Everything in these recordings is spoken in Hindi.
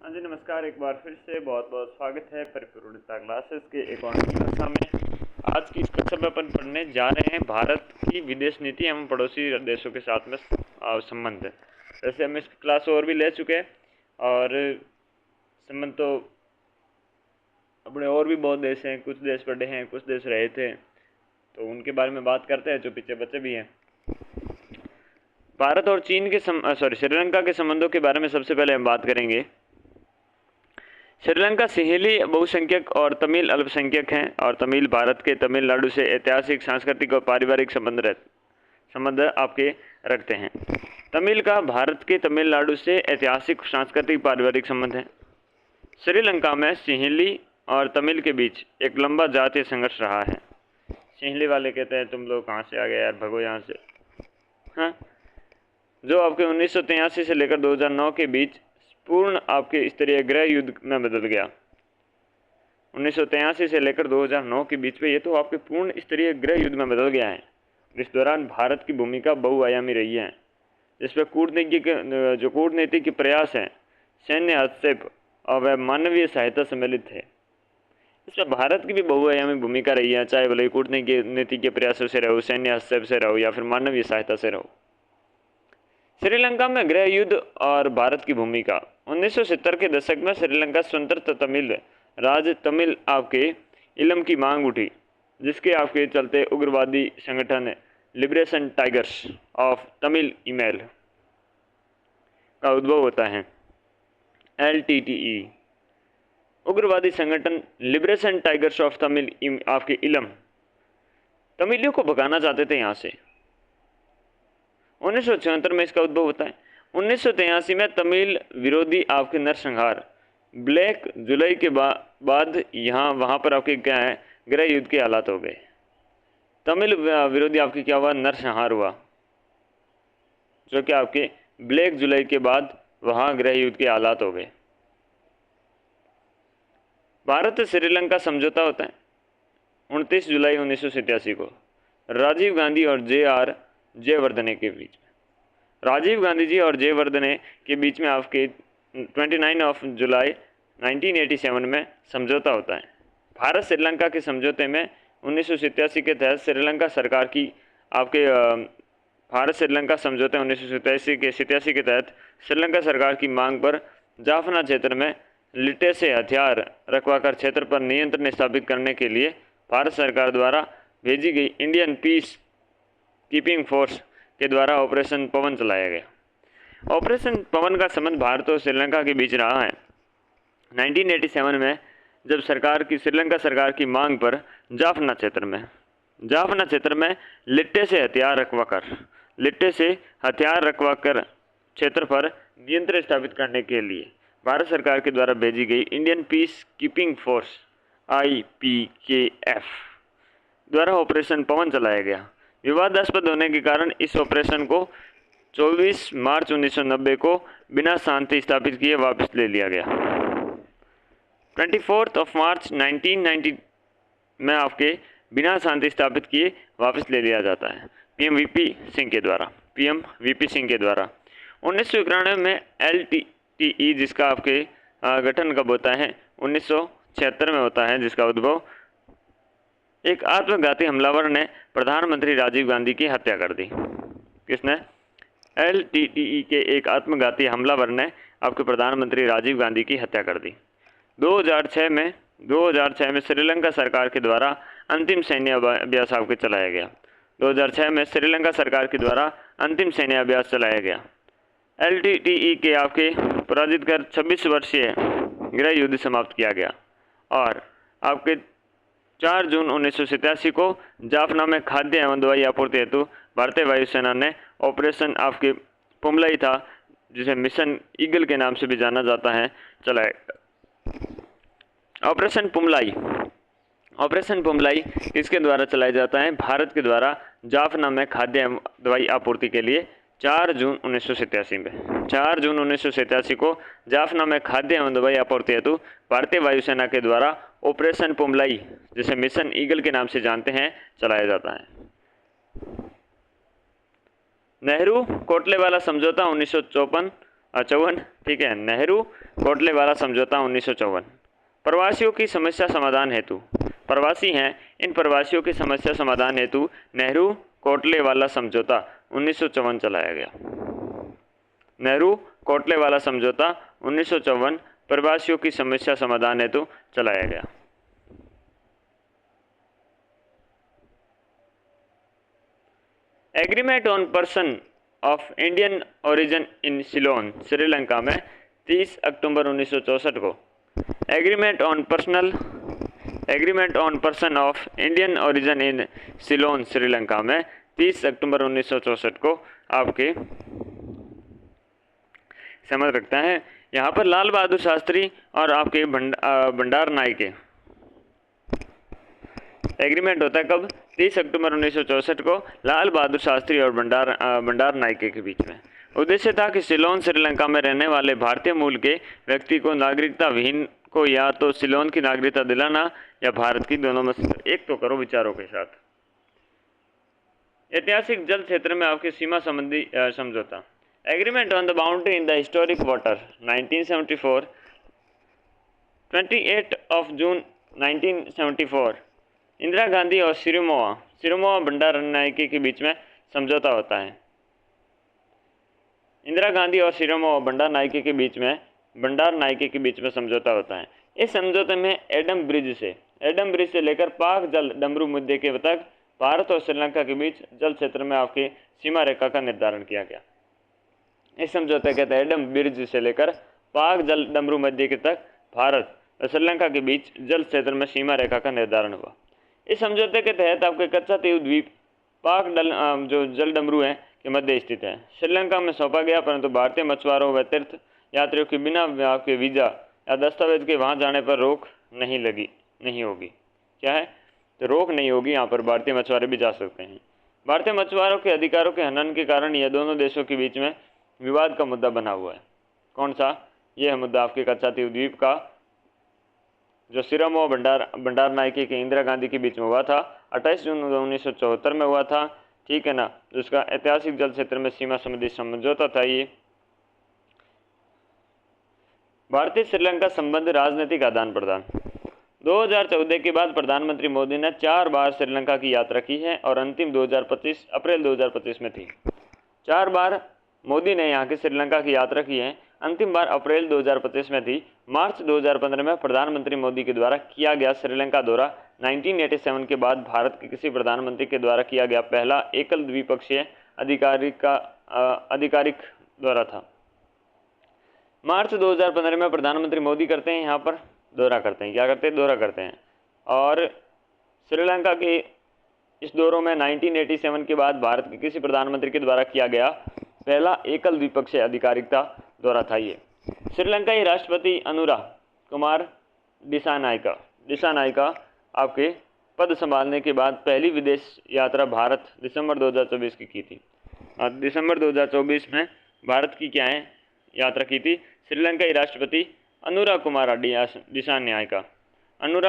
हाँ जी, नमस्कार। एक बार फिर से बहुत बहुत स्वागत है परिपूर्णता क्लासेस के एक और नई कक्षा में। आज की इस कक्षा में अपन पढ़ने जा रहे हैं भारत की विदेश नीति एवं पड़ोसी देशों के साथ में संबंध। वैसे हम इस क्लास और भी ले चुके हैं और संबंध तो अपने और भी बहुत देश हैं, कुछ देश पढ़े हैं, कुछ देश रहे थे, तो उनके बारे में बात करते हैं जो पीछे बचे भी हैं। भारत और चीन के श्रीलंका के संबंधों के बारे में सबसे पहले हम बात करेंगे। श्रीलंका सिंहली बहुसंख्यक और तमिल अल्पसंख्यक हैं और तमिल भारत के तमिलनाडु से ऐतिहासिक, सांस्कृतिक और पारिवारिक संबंध आपके रखते हैं। तमिल का भारत के तमिलनाडु से ऐतिहासिक, सांस्कृतिक, पारिवारिक संबंध है। श्रीलंका में सिंहली और तमिल के बीच एक लंबा जातीय संघर्ष रहा है। सिंहली वाले कहते हैं तुम लोग कहाँ से आ गए यार, भगो यहाँ से। हाँ, जो आपके 1983 से लेकर 2009 के बीच पूर्ण आपके स्तरीय गृह युद्ध में बदल गया। 1983 से लेकर 2009 के बीच में ये तो आपके पूर्ण स्तरीय गृह युद्ध में बदल गया है। इस दौरान भारत की भूमिका बहुआयामी रही है, जिसमें कूटनीति के प्रयास हैं, सैन्य हस्तक्षेप और मानवीय सहायता सम्मिलित है। इसमें भारत की भी बहुआयामी भूमिका रही है, चाहे भले कूटनीति के प्रयासों से रहो, सैन्य हस्तक्षेप से रहो या फिर मानवीय सहायता से रहो। श्रीलंका में गृह युद्ध और भारत की भूमिका। 1970 के दशक में श्रीलंका स्वतंत्र तमिल राज्य तमिल आपके इलम की मांग उठी, जिसके आपके चलते उग्रवादी संगठन liberation tigers of Tamil email का उद्भव होता है। LTTE उग्रवादी संगठन लिबरेशन टाइगर्स ऑफ तमिल आपके इलम तमिलियों को भगाना चाहते थे यहाँ से। 1976 में इसका उद्भव होता है। 1983 में तमिल विरोधी आपके नरसंहार ब्लैक जुलाई के बाद वहाँ पर आपके क्या है, गृह युद्ध के हालात हो गए। तमिल विरोधी आपके क्या हुआ, नरसंहार हुआ, जो कि आपके ब्लैक जुलाई के बाद वहाँ गृह युद्ध के हालात हो गए। भारत श्रीलंका समझौता होता है 29 जुलाई 1987 को राजीव गांधी और जयवर्धने के बीच में। राजीव गांधी जी और जयवर्धने के बीच में आपके 29 जुलाई 1987 में समझौता होता है। भारत श्रीलंका के समझौते में 1987 के तहत श्रीलंका सरकार की आपके भारत श्रीलंका समझौते 1987 के तहत श्रीलंका सरकार की मांग पर जाफना क्षेत्र में लिट्टे से हथियार रखवाकर क्षेत्र पर नियंत्रण स्थापित करने के लिए भारत सरकार द्वारा भेजी गई इंडियन पीस कीपिंग फोर्स के द्वारा ऑपरेशन पवन चलाया गया। ऑपरेशन पवन का संबंध भारत और श्रीलंका के बीच रहा है। 1987 में जब श्रीलंका सरकार की मांग पर जाफना क्षेत्र में लिट्टे से हथियार रखवाकर क्षेत्र पर नियंत्रण स्थापित करने के लिए भारत सरकार के द्वारा भेजी गई Indian peace keeping force IPKF द्वारा ऑपरेशन पवन चलाया गया। विवादास्पद होने के कारण इस ऑपरेशन को 24 मार्च 1990 को बिना शांति स्थापित किए वापस ले लिया गया। 24 मार्च 1990 में आपके बिना शांति स्थापित किए वापस ले लिया जाता है PM VP सिंह के द्वारा। 1991 में LTTE जिसका आपके गठन कब होता है, 1976 में होता है, जिसका उद्भव एक आत्मघाती हमलावर ने प्रधानमंत्री राजीव गांधी की हत्या कर दी। किसने? LTTE के एक आत्मघाती हमलावर ने आपके प्रधानमंत्री राजीव गांधी की हत्या कर दी। 2006 में श्रीलंका सरकार के द्वारा अंतिम सैन्य अभ्यास आपके चलाया गया। 2006 में श्रीलंका सरकार के द्वारा अंतिम सैन्य अभ्यास चलाया गया। LTTE के आपके पराजित कर 26 वर्षीय गृह युद्ध समाप्त किया गया और आपके 4 जून 1987 को जाफना में खाद्य एवं दवाई आपूर्ति हेतु भारतीय वायुसेना ने ऑपरेशन आपके पुमलाई था, जिसे मिशन ईगल के नाम से भी जाना जाता है, चलाया। ऑपरेशन पुमलाई इसके द्वारा चलाया जाता है, भारत के द्वारा जाफना में खाद्य एवं दवाई आपूर्ति के लिए 4 जून 1987 को जाफना में खाद्य एवं दवाई आपूर्ति हेतु भारतीय वायुसेना के द्वारा ऑपरेशन पुमलाई, जिसे मिशन ईगल के नाम से जानते हैं, चलाया जाता है। नेहरू कोटलेवाला समझौता 1954 54, ठीक है। नेहरू कोटलेवाला समझौता 1954। प्रवासियों की समस्या समाधान हेतु, प्रवासी हैं, इन प्रवासियों की समस्या समाधान हेतु नेहरू कोटलेवाला समझौता 1954 चलाया गया। नेहरू कोटलेवाला समझौता 1954 प्रवासियों की समस्या समाधान हेतु चलाया गया। Agreement on person of Indian origin इन सिलोन श्रीलंका में 30 अक्टूबर 1964 को agreement on person of Indian origin इन सिलोन श्रीलंका में 30 अक्टूबर 1964 को आपके समझ रखता है। यहाँ पर लाल बहादुर शास्त्री और आपके भंडार नायके एग्रीमेंट होता है कब? 30 अक्टूबर 1964 को लाल बहादुर शास्त्री और भंडार नायके के बीच में। उद्देश्य था कि सिलोन श्रीलंका में रहने वाले भारतीय मूल के व्यक्ति को नागरिकता विहीन को या तो सिलोन की नागरिकता दिलाना या भारत की, दोनों में एक तो करो विचारों के साथ। ऐतिहासिक जल क्षेत्र में आपके सीमा संबंधी समझौता, agreement on the boundary in the historic water 1974, 28 जून 1974 इंदिरा गांधी और सिरिमोआ भंडारनायके के बीच में समझौता होता है। इंदिरा गांधी और सिरिमोआ भंडारनायके के बीच में समझौता होता है। इस समझौते में एडम ब्रिज से लेकर पाक जल डमरू मुद्दे के तक भारत और श्रीलंका के बीच जल क्षेत्र में आपके सीमा रेखा का निर्धारण किया गया। इस समझौते के तहत एडम ब्रिज से लेकर पाक जल डमरू मध्य के तक भारत और श्रीलंका के बीच जल क्षेत्र में सीमा रेखा का निर्धारण हुआ। इस समझौते के तहत आपके कच्चातीव द्वीप पाक जो जल डमरू है के मध्य स्थित है, श्रीलंका में सौंपा गया, परंतु भारतीय मछुआरों व तीर्थ यात्रियों के बिना आपके वीज़ा या दस्तावेज के वहाँ जाने पर रोक नहीं होगी। क्या है? तो रोक नहीं होगी, यहाँ पर भारतीय मछुआरे भी जा सकते हैं। भारतीय मछुआरों के अधिकारों के हनन के कारण यह दोनों देशों के बीच में विवाद का मुद्दा बना हुआ है। कौन सा? यह मुद्दा आपके कच्चातीव द्वीप का, जो सिरिमोआ भंडारनायके के इंदिरा गांधी के बीच में हुआ था, 28 जून 1974 में हुआ था, ठीक है ना। जिसका ऐतिहासिक जल क्षेत्र में सीमा संबंधी समझौता था। ये भारतीय श्रीलंका संबंध राजनीतिक आदान प्रदान, 2014 के बाद प्रधानमंत्री मोदी ने 4 बार श्रीलंका की यात्रा की है और अंतिम अप्रैल 2025 में थी। 4 बार मोदी ने यहाँ के श्रीलंका की यात्रा की है, अंतिम बार अप्रैल 2025 में थी। मार्च 2015 में प्रधानमंत्री मोदी के द्वारा किया गया श्रीलंका दौरा 1987 के बाद भारत के किसी प्रधानमंत्री के द्वारा किया गया पहला एकल द्विपक्षीय आधिकारिक दौरा था। मार्च 2015 में प्रधानमंत्री मोदी करते हैं यहाँ पर दौरा करते हैं। क्या करते हैं? दौरा करते हैं। और श्रीलंका के इस दौरों में 1987 के बाद भारत के किसी प्रधानमंत्री के द्वारा किया गया पहला एकल द्विपक्षीय आधिकारिकता दौरा था ये। श्रीलंकाई राष्ट्रपति अनुरा कुमार दिसानायका आपके पद संभालने के बाद पहली विदेश यात्रा भारत दिसंबर 2024 की थी। दिसंबर 2024 में भारत की क्या है यात्रा की थी? श्रीलंकाई राष्ट्रपति अनुरा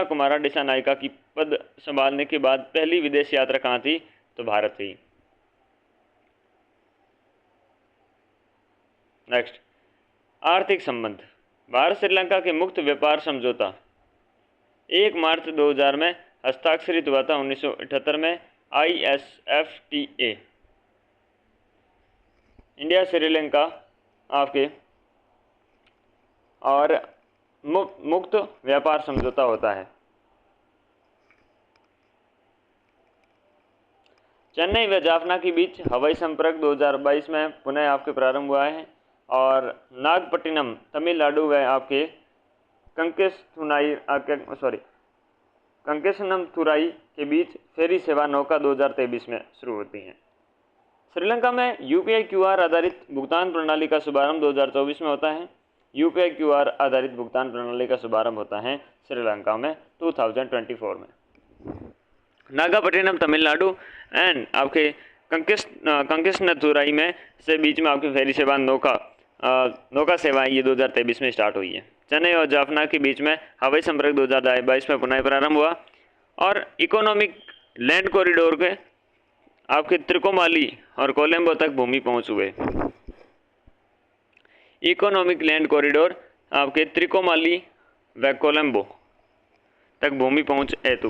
कुमारा दिसानायका की पद संभालने के बाद पहली विदेश यात्रा कहाँ थी? तो भारत थी। नेक्स्ट, आर्थिक संबंध, भारत श्रीलंका के मुक्त व्यापार समझौता 1 मार्च 2000 में हस्ताक्षरित हुआ था। 1978 में ISFTA इंडिया श्रीलंका आपके और मुक्त व्यापार समझौता होता है। चेन्नई व जाफना के बीच हवाई संपर्क 2022 में पुनः आपके प्रारंभ हुआ है। और नागपट्टिनम तमिलनाडु व आपके कंकेशनमथुराई के बीच फेरी सेवा नौका 2023 में शुरू होती हैं। श्रीलंका में UPI QR आधारित भुगतान प्रणाली का शुभारंभ 2024 में होता है। UPI QR आधारित भुगतान प्रणाली का शुभारंभ होता है श्रीलंका में 2024 में। नागपट्टिनम तमिलनाडु एंड आपके कंकेशनथुराई में से बीच में आपकी फेरी सेवा नौका सेवाएं ये 2023 में स्टार्ट हुई है। चेन्नई और जाफना के बीच में हवाई संपर्क 2022 में पुनः प्रारंभ हुआ और इकोनॉमिक लैंड कॉरिडोर के आपके त्रिकोमाली और कोलंबो तक भूमि पहुंच हुए। इकोनॉमिक लैंड कॉरिडोर आपके त्रिकोमाली व कोलंबो तक भूमि पहुंच हेतु।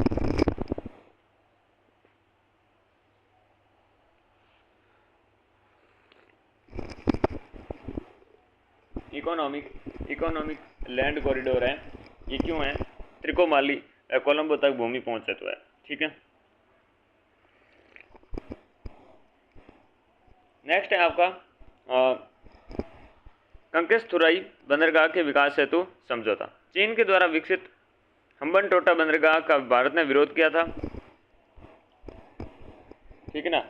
इकोनॉमिक लैंड कॉरिडोर है, ये क्यों है? त्रिकोमाली व कोलंबो तक भूमि पहुंच हेतु है। ठीक है, नेक्स्ट है आपका कंकेशथुराई बंदरगाह के विकास हेतु समझौता। चीन के द्वारा विकसित हम्बनटोटा बंदरगाह का भारत ने विरोध किया था। ठीक है ना,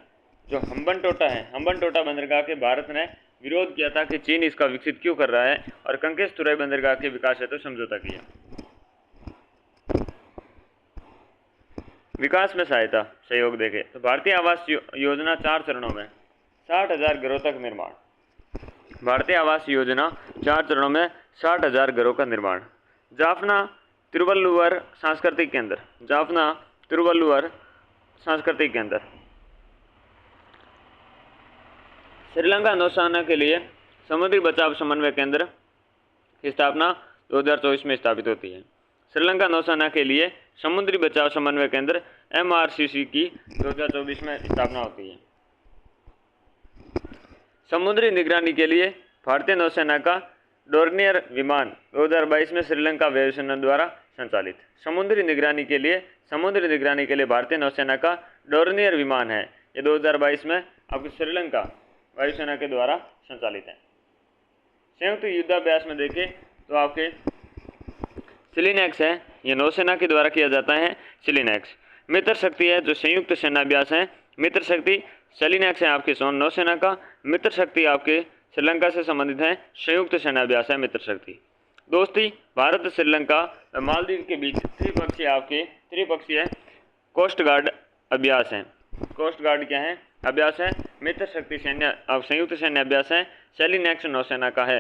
जो हम्बनटोटा है, हम्बनटोटा बंदरगाह के भारत ने विरोध किया था कि चीन इसका विकसित क्यों कर रहा है, और कंकेशथुराई बंदरगाह के विकास हेतु समझौता किया। विकास में सहायता सहयोग देखे तो भारतीय आवास योजना 4 चरणों में 60,000 घरों तक निर्माण। भारतीय आवास योजना 4 चरणों में 60,000 घरों का निर्माण। जाफना तिरुवल्लुवर सांस्कृतिक केंद्र, जाफना तिरुवल्लुवर सांस्कृतिक केंद्र। श्रीलंका नौसेना के लिए समुद्री बचाव समन्वय केंद्र की स्थापना 2024 में स्थापित होती है। श्रीलंका नौसेना के लिए समुद्री बचाव समन्वय केंद्र MRCC की 2024 में स्थापना होती है। समुद्री निगरानी के लिए भारतीय नौसेना का डोर्नियर विमान 2022 में श्रीलंका वायुसेना द्वारा संचालित। समुद्री निगरानी के लिए भारतीय नौसेना का डोर्नियर विमान है, ये 2022 में आपकी श्रीलंका वायुसेना के द्वारा संचालित है। संयुक्त युद्धाभ्यास में देखें तो आपके सिलिनेक्स है, ये नौसेना के द्वारा किया जाता है। सिलिनेक्स मित्र शक्ति है, जो संयुक्त सेनाभ्यास है। मित्र शक्ति सेलिनेक्स है आपके नौसेना का, मित्र शक्ति आपके श्रीलंका से संबंधित है, संयुक्त सेनाभ्यास है मित्र शक्ति। दोस्ती भारत श्रीलंका मालदीव के बीच त्रिपक्षीय कोस्ट गार्ड अभ्यास है। कोस्ट गार्ड क्या है? अभ्यास है। मित्र शक्ति सैन्य संयुक्त सैन्य अभ्यास है। सेलिनेक्स नौसेना का है।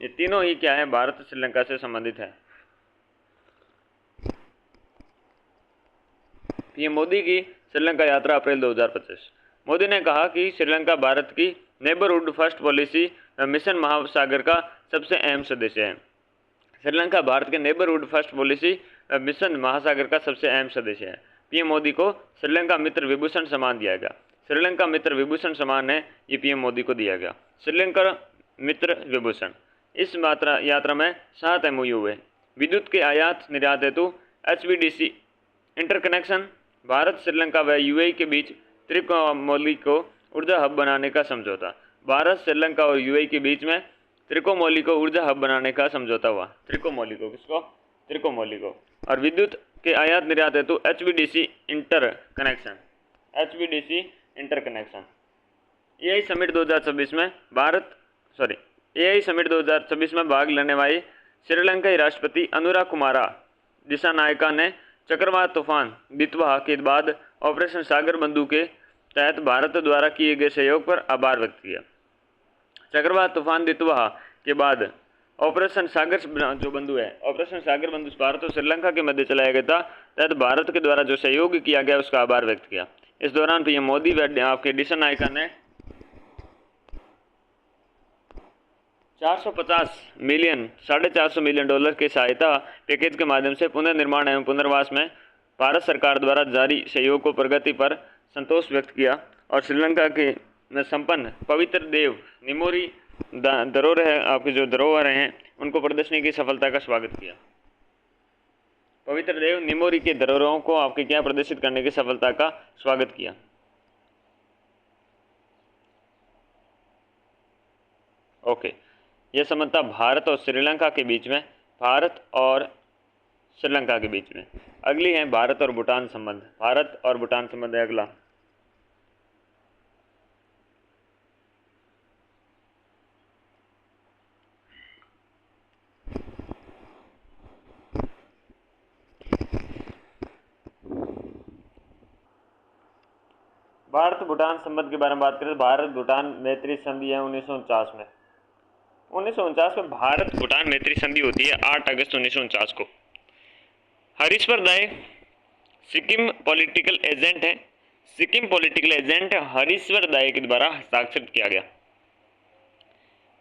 ये तीनों ही क्या है? भारत श्रीलंका से संबंधित है। पीएम मोदी की श्रीलंका यात्रा अप्रैल 2025। मोदी ने कहा कि श्रीलंका भारत की नेबरहुड फर्स्ट पॉलिसी मिशन महासागर का सबसे अहम सदस्य है। श्रीलंका भारत के नेबरहुड फर्स्ट पॉलिसी मिशन महासागर का सबसे अहम सदस्य है। पीएम मोदी को श्रीलंका मित्र विभूषण सम्मान दिया गया। श्रीलंका मित्र विभूषण सम्मान है, ये पीएम मोदी को दिया गया। श्रीलंका मित्र विभूषण। इस यात्रा में 7 MOU हुए। विद्युत के आयात निर्यात हेतु HVDC इंटरकनेक्शन, भारत श्रीलंका व UAE के बीच त्रिकोमाली को ऊर्जा हब बनाने का समझौता। भारत श्रीलंका और UAE के बीच में त्रिकोमाली को ऊर्जा हब बनाने का समझौता हुआ। त्रिकोमाली को, किसको? त्रिकोमाली को। और विद्युत के आयात निर्यात हेतु HVDC इंटरकनेक्शन। AI समिट 2026 में भाग लेने वाले श्रीलंकाई राष्ट्रपति अनुरा कुमारा दिसानायका ने चक्रवात तूफान दितवाह के बाद ऑपरेशन सागर बंधु के तहत भारत द्वारा किए गए सहयोग पर आभार व्यक्त किया। चक्रवात तूफान दितवाह के बाद ऑपरेशन सागर जो बंधु है, ऑपरेशन सागर बंधु भारत और श्रीलंका के मध्य चलाया गया था, तहत भारत के द्वारा जो सहयोग किया गया उसका आभार व्यक्त किया। इस दौरान पीएम मोदी व आपके दिसानायका ने 450 मिलियन डॉलर के सहायता पैकेज के माध्यम से पुनर्निर्माण एवं पुनर्वास में भारत सरकार द्वारा जारी सहयोग को प्रगति पर संतोष व्यक्त किया और श्रीलंका के में संपन्न पवित्र देव निमोरी धरोहर है, आपके जो धरोहर हैं उनको प्रदर्शनी की सफलता का स्वागत किया। पवित्र देव निमोरी के धरोहरों को आपके क्या प्रदर्शित करने की सफलता का स्वागत किया। ओके, यह समझता भारत और श्रीलंका के बीच में, भारत और श्रीलंका के बीच में। अगली है भारत और भूटान संबंध। भारत और भूटान संबंध है अगला। भारत भूटान संबंध के बारे में बात करें तो भारत भूटान मैत्री संधि है 1949 में। 1949 में भारत भूटान मैत्री संधि होती है 8 अगस्त 1949 को। हरीश्वर दाय सिक्किम पॉलिटिकल एजेंट है। सिक्किम पॉलिटिकल एजेंट हरीश्वर दाय के द्वारा हस्ताक्षरित किया गया।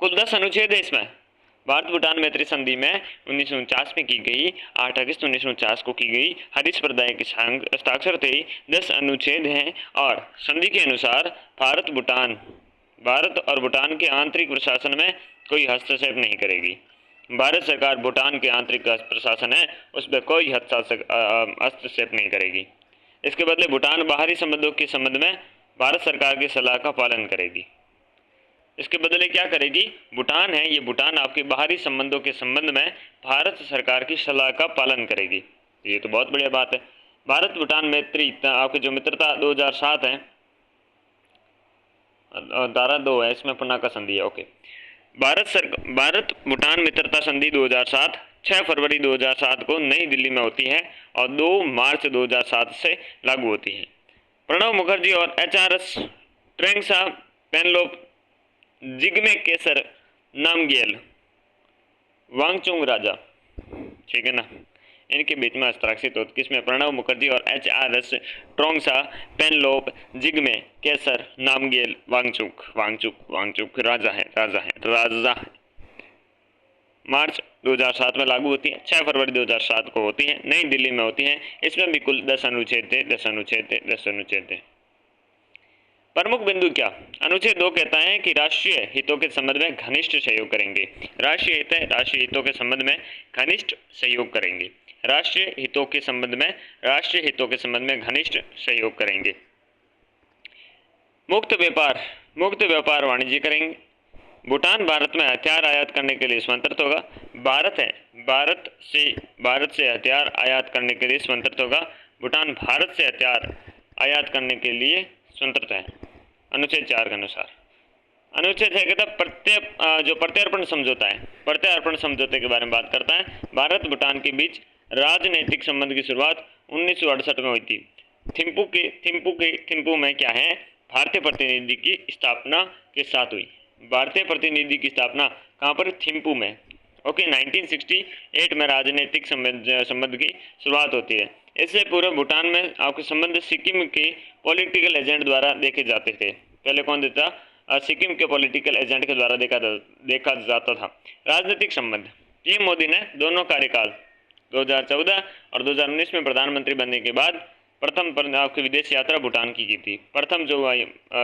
कुल 10 अनुच्छेद है इसमें। भारत भूटान मैत्री संधि में 1949 में की गई, 8 अगस्त 1949 को की गई। हरीश प्रदाय के हस्ताक्षर थे। 10 अनुच्छेद हैं और संधि के अनुसार भारत और भूटान के आंतरिक प्रशासन में कोई हस्तक्षेप नहीं करेगी। भारत सरकार भूटान के आंतरिक प्रशासन है उस पर कोई हस्तक्षेप नहीं करेगी। इसके बदले भूटान बाहरी संबंधों के संबंध में भारत सरकार की सलाह का पालन करेगी। इसके बदले क्या करेगी? भूटान है, ये भूटान आपके बाहरी संबंधों के संबंध में भारत सरकार की सलाह का पालन करेगी। ये तो बहुत बढ़िया बात है। भारत भूटान मैत्री आपके जो मित्रता 2007 है, धारा 2 है, इसमें पुना का संधि है। ओके, भारत भूटान मित्रता संधि 2007 6 फरवरी 2007 को नई दिल्ली में होती है और 2 मार्च 2007 से लागू होती है। प्रणब मुखर्जी और HRS ट्रेंगसा पेनलोप जिग्मे केसर नामग्याल वांगचुक राजा, ठीक है ना, इनके बीच में हस्ताक्षरित होती। किसमें? प्रणब मुखर्जी और HRS ट्रोंगसा पेनलोप जिग्मे केसर नामग्याल वांगचुक राजा है। मार्च 2007 में लागू होती है, 6 फरवरी 2007 को होती है, नई दिल्ली में होती है। इसमें भी कुल 10 अनुच्छेद थे। प्रमुख बिंदु क्या? अनुच्छेद 2 कहता है कि राष्ट्रीय हितों के संबंध में घनिष्ठ सहयोग करेंगे। राष्ट्रीय हित है, राष्ट्रीय हितों के संबंध में घनिष्ठ सहयोग करेंगे। राष्ट्रीय हितों के संबंध में घनिष्ठ सहयोग करेंगे। मुक्त व्यापार वाणिज्य करेंगे। भूटान भारत में हथियार आयात करने के लिए स्वतंत्र होगा। भारत से हथियार आयात करने के लिए स्वतंत्र होगा। भूटान भारत से हथियार आयात करने के लिए स्वतंत्र है, अनुच्छेद 4 के अनुसार। अनुच्छेद 6 कहता जो प्रत्यार्पण समझौता है, प्रत्यार्पण समझौते के बारे में बात करता है। भारत भूटान के बीच राजनीतिक संबंध की शुरुआत 1968 में हुई थी। थिम्पू में क्या है? भारतीय प्रतिनिधि की स्थापना के साथ हुई। भारतीय प्रतिनिधि की स्थापना कहाँ पर? थिम्पू में। ओके, 1968 में राजनीतिक संबंध की शुरुआत होती है। इससे पूर्व भूटान में आपके संबंध सिक्किम के पॉलिटिकल एजेंट द्वारा देखे जाते थे। पहले कौन देता? सिक्किम के पॉलिटिकल एजेंट के द्वारा देखा जाता था। राजनीतिक संबंध, पीएम मोदी ने दोनों कार्यकाल 2014 और 2019 में प्रधानमंत्री बनने के बाद प्रथम आपकी विदेश यात्रा भूटान की थी। प्रथम जो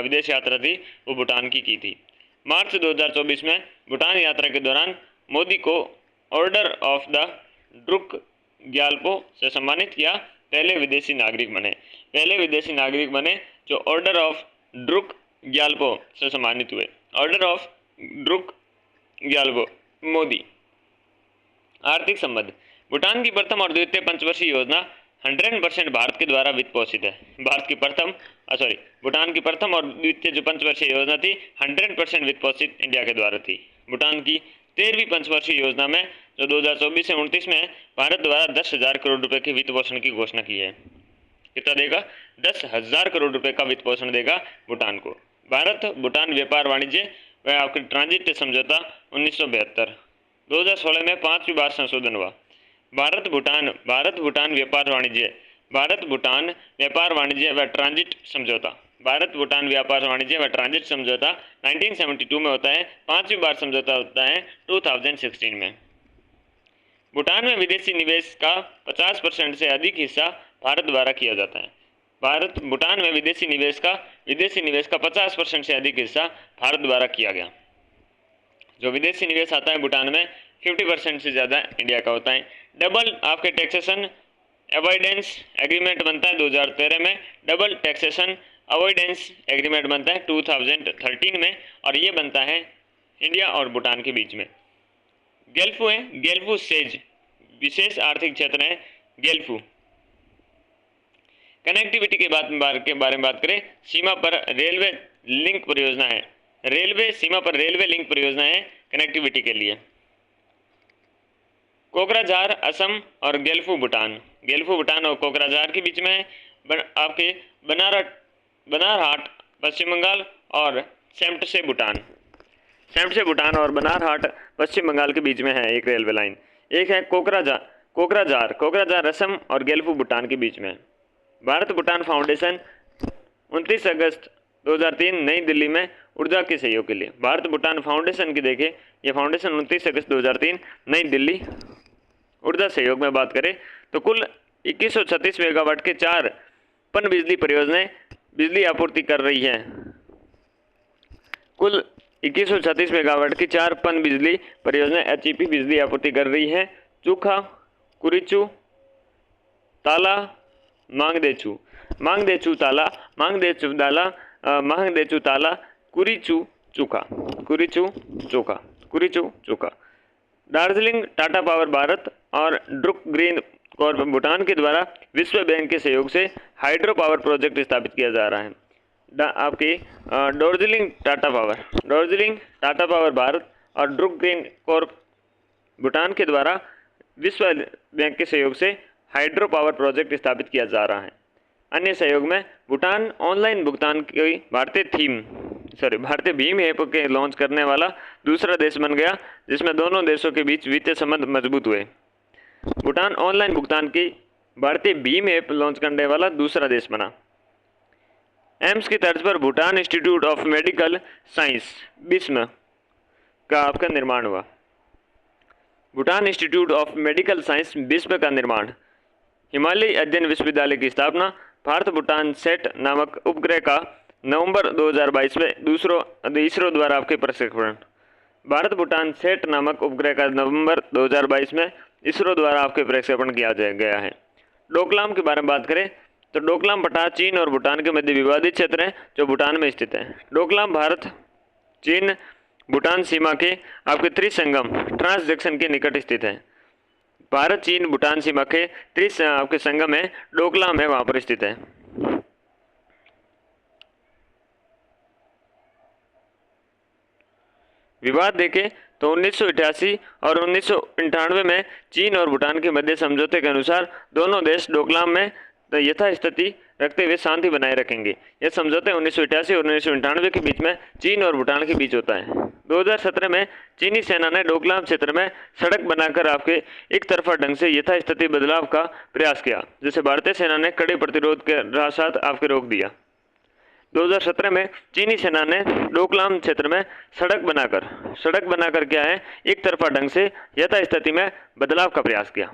विदेश यात्रा थी वो भूटान की थी। मार्च 2024 में भूटान यात्रा के दौरान मोदी को order of the Druk Gyalpo से सम्मानित किया। पहले विदेशी नागरिक बने जो ऑर्डर ऑफ ड्रुक ग्याल्पो से सम्मानित हुए। Order of Druk Gyalpo Modi. आर्थिक संबंध, भूटान की प्रथम और द्वितीय पंचवर्षीय योजना 100% भारत के द्वारा वित्त पोषित है। भूटान की प्रथम और द्वितीय जो पंचवर्षीय योजना थी 100% वित्त पोषित इंडिया के द्वारा थी। भूटान की 13वीं पंचवर्षीय योजना में जो 2024 से 29 में भारत द्वारा 10,000 करोड़ रुपए के वित्त पोषण की घोषणा की है। कितना देगा? 10,000 करोड़ रुपए का वित्त पोषण देगा भूटान को। भारत भूटान व्यापार वाणिज्य व आपके ट्रांजिट समझौता 1972। 2016 में 5वीं बार संशोधन हुआ। भारत भूटान व्यापार वाणिज्य व ट्रांजिट समझौता। भारत भूटान व्यापार वाणिज्य व ट्रांजिट समझौता 1972 में होता है। 5वीं बार समझौता होता है 2016 में। भूटान में विदेशी निवेश का 50% से अधिक हिस्सा भारत द्वारा किया जाता है। भूटान में विदेशी निवेश का 50% से अधिक हिस्सा भारत द्वारा किया गया। जो विदेशी निवेश आता है भूटान में 50% से ज़्यादा इंडिया का होता है। डबल आपके टैक्सेशन अवॉइडेंस एग्रीमेंट बनता है 2013 में। डबल टैक्सेशन अवॉइडेंस एग्रीमेंट बनता है 2013 में और ये बनता है इंडिया और भूटान के बीच में। गेल्फू है, गेल्फू सेज विशेष आर्थिक क्षेत्र है गेल्फू। कनेक्टिविटी के बारे में बात करें, सीमा पर रेलवे लिंक परियोजना है। सीमा पर रेलवे लिंक परियोजना है कनेक्टिविटी के लिए। कोकराझार असम और गेल्फू भूटान और कोकराझार के बीच में है। आपके बनारहाट पश्चिम बंगाल और सेम्ट से भूटान और बनारहाट पश्चिम बंगाल के बीच में है एक रेलवे लाइन। एक है कोकराझार असम और गेल्फू भूटान के बीच में। भारत भूटान फाउंडेशन 29 अगस्त 2003 नई दिल्ली में ऊर्जा के सहयोग के लिए। भारत भूटान फाउंडेशन की देखें, यह फाउंडेशन 29 अगस्त 2003 नई दिल्ली। ऊर्जा सहयोग में बात करें तो कुल 2136 मेगावाट के 4 पन बिजली परियोजनाएं बिजली आपूर्ति कर रही है। कुल 2136 मेगावाट की 4 पन बिजली परियोजनाएं एचईपी बिजली आपूर्ति कर रही है। चूखा, कुरिचू, ताला, मांगदेचू, मांगदेचू ताला, मांगदेचू ताला, मांगदेचू ताला, कुरिचू चूखा, कुरिचू चूखा, कुरिचू चूखा। दार्जिलिंग टाटा पावर भारत और ड्रुक ग्रीन कॉर्प भूटान के द्वारा विश्व बैंक के सहयोग से हाइड्रो पावर प्रोजेक्ट स्थापित किया जा रहा है। आपकी दार्जिलिंग टाटा पावर भारत और ड्रुक ग्रीन कॉर्प भूटान के द्वारा विश्व बैंक के सहयोग से हाइड्रो पावर प्रोजेक्ट स्थापित किया जा रहा है। अन्य सहयोग में भूटान ऑनलाइन भुगतान की भारतीय भीम ऐप के लॉन्च करने वाला दूसरा देश बन गया, जिसमें दोनों देशों के बीच वित्तीय संबंध मजबूत हुए। भूटान ऑनलाइन भुगतान की भारतीय भीम ऐप लॉन्च करने वाला दूसरा देश बना। एम्स की तर्ज पर Bhutan institute of medical science बिस्म का आपका निर्माण हुआ। Bhutan institute of medical science बिस्म का निर्माण। हिमालय अध्ययन विश्वविद्यालय की स्थापना। भारत भूटान सेट नामक उपग्रह का नवंबर 2022 में इसरो द्वारा आपके प्रक्षेपण। भारत भूटान सेट नामक उपग्रह का नवंबर 2022 में इसरो द्वारा आपके प्रक्षेपण किया गया है। डोकलाम के बारे में बात करें तो डोकलाम पठार चीन और भूटान के मध्य विवादित क्षेत्र है जो भूटान में स्थित है। डोकलाम भारत चीन भूटान सीमा के आपके त्रिसंगम ट्रांस जंक्शन के निकट स्थित है। भारत चीन भूटान सीमा के आपके संगम है, डोकलाम है, वहां पर स्थित है। विवाद देखें तो 1988 और 1998 में चीन और भूटान के मध्य समझौते के अनुसार दोनों देश डोकलाम में यथास्थिति रखते हुए शांति बनाए रखेंगे। यह समझौते 1988 और 1998 के बीच में चीन और भूटान के बीच होता है। 2017 में चीनी सेना ने डोकलाम क्षेत्र में सड़क बनाकर आपके एक तरफा ढंग से यथास्थिति बदलाव का प्रयास किया, जिसे भारतीय सेना ने कड़े प्रतिरोध के साथ आपके रोक दिया। 2017 में चीनी सेना ने डोकलाम क्षेत्र में सड़क बनाकर क्या है, एक तरफा ढंग से यथास्थिति में बदलाव का प्रयास किया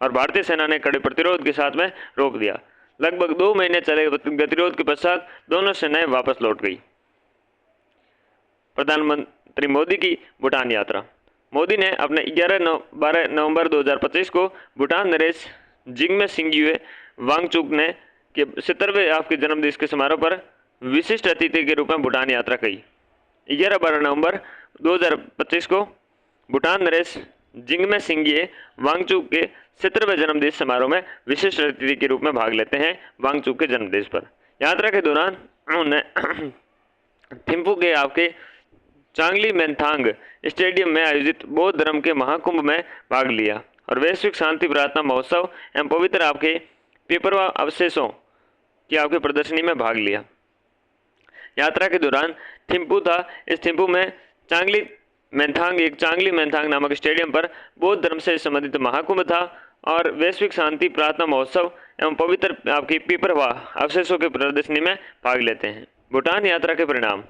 और भारतीय सेना ने कड़े प्रतिरोध के साथ में रोक दिया। लगभग 2 महीने चले गतिरोध के पश्चात दोनों सेनाएं वापस लौट गई। प्रधानमंत्री मोदी की भूटान यात्रा। मोदी ने अपने 12 नवंबर 2025 को भूटान नरेश जिग्मे सिंग्युए वांगचुक ने के 70वें आपके जन्मदिन के समारोह पर विशिष्ट अतिथि के रूप में भूटान यात्रा की। 11-12 नवंबर 2025 को भूटान नरेश जिग्मे सिंग्ये वांगचुक के 70वें जन्मदिन समारोह में विशिष्ट अतिथि के रूप में भाग लेते हैं वांगचुक के जन्मदिन पर। यात्रा के दौरान उन्होंने थिम्पू के आपके चांगली मेंथांग स्टेडियम में आयोजित बौद्ध धर्म के महाकुंभ में भाग लिया और वैश्विक शांति प्रार्थना महोत्सव एवं पवित्र आपके पेपरवा अवशेषों की आपके प्रदर्शनी में भाग लिया। यात्रा के दौरान थिम्पू था, इस थिम्पू में चांगली मेंथांग नामक स्टेडियम पर बौद्ध धर्म से संबंधित महाकुंभ था और वैश्विक शांति प्रार्थना महोत्सव एवं पवित्र आपकी पेपरवा अवशेषों के प्रदर्शनी में भाग लेते हैं। भूटान यात्रा के परिणाम।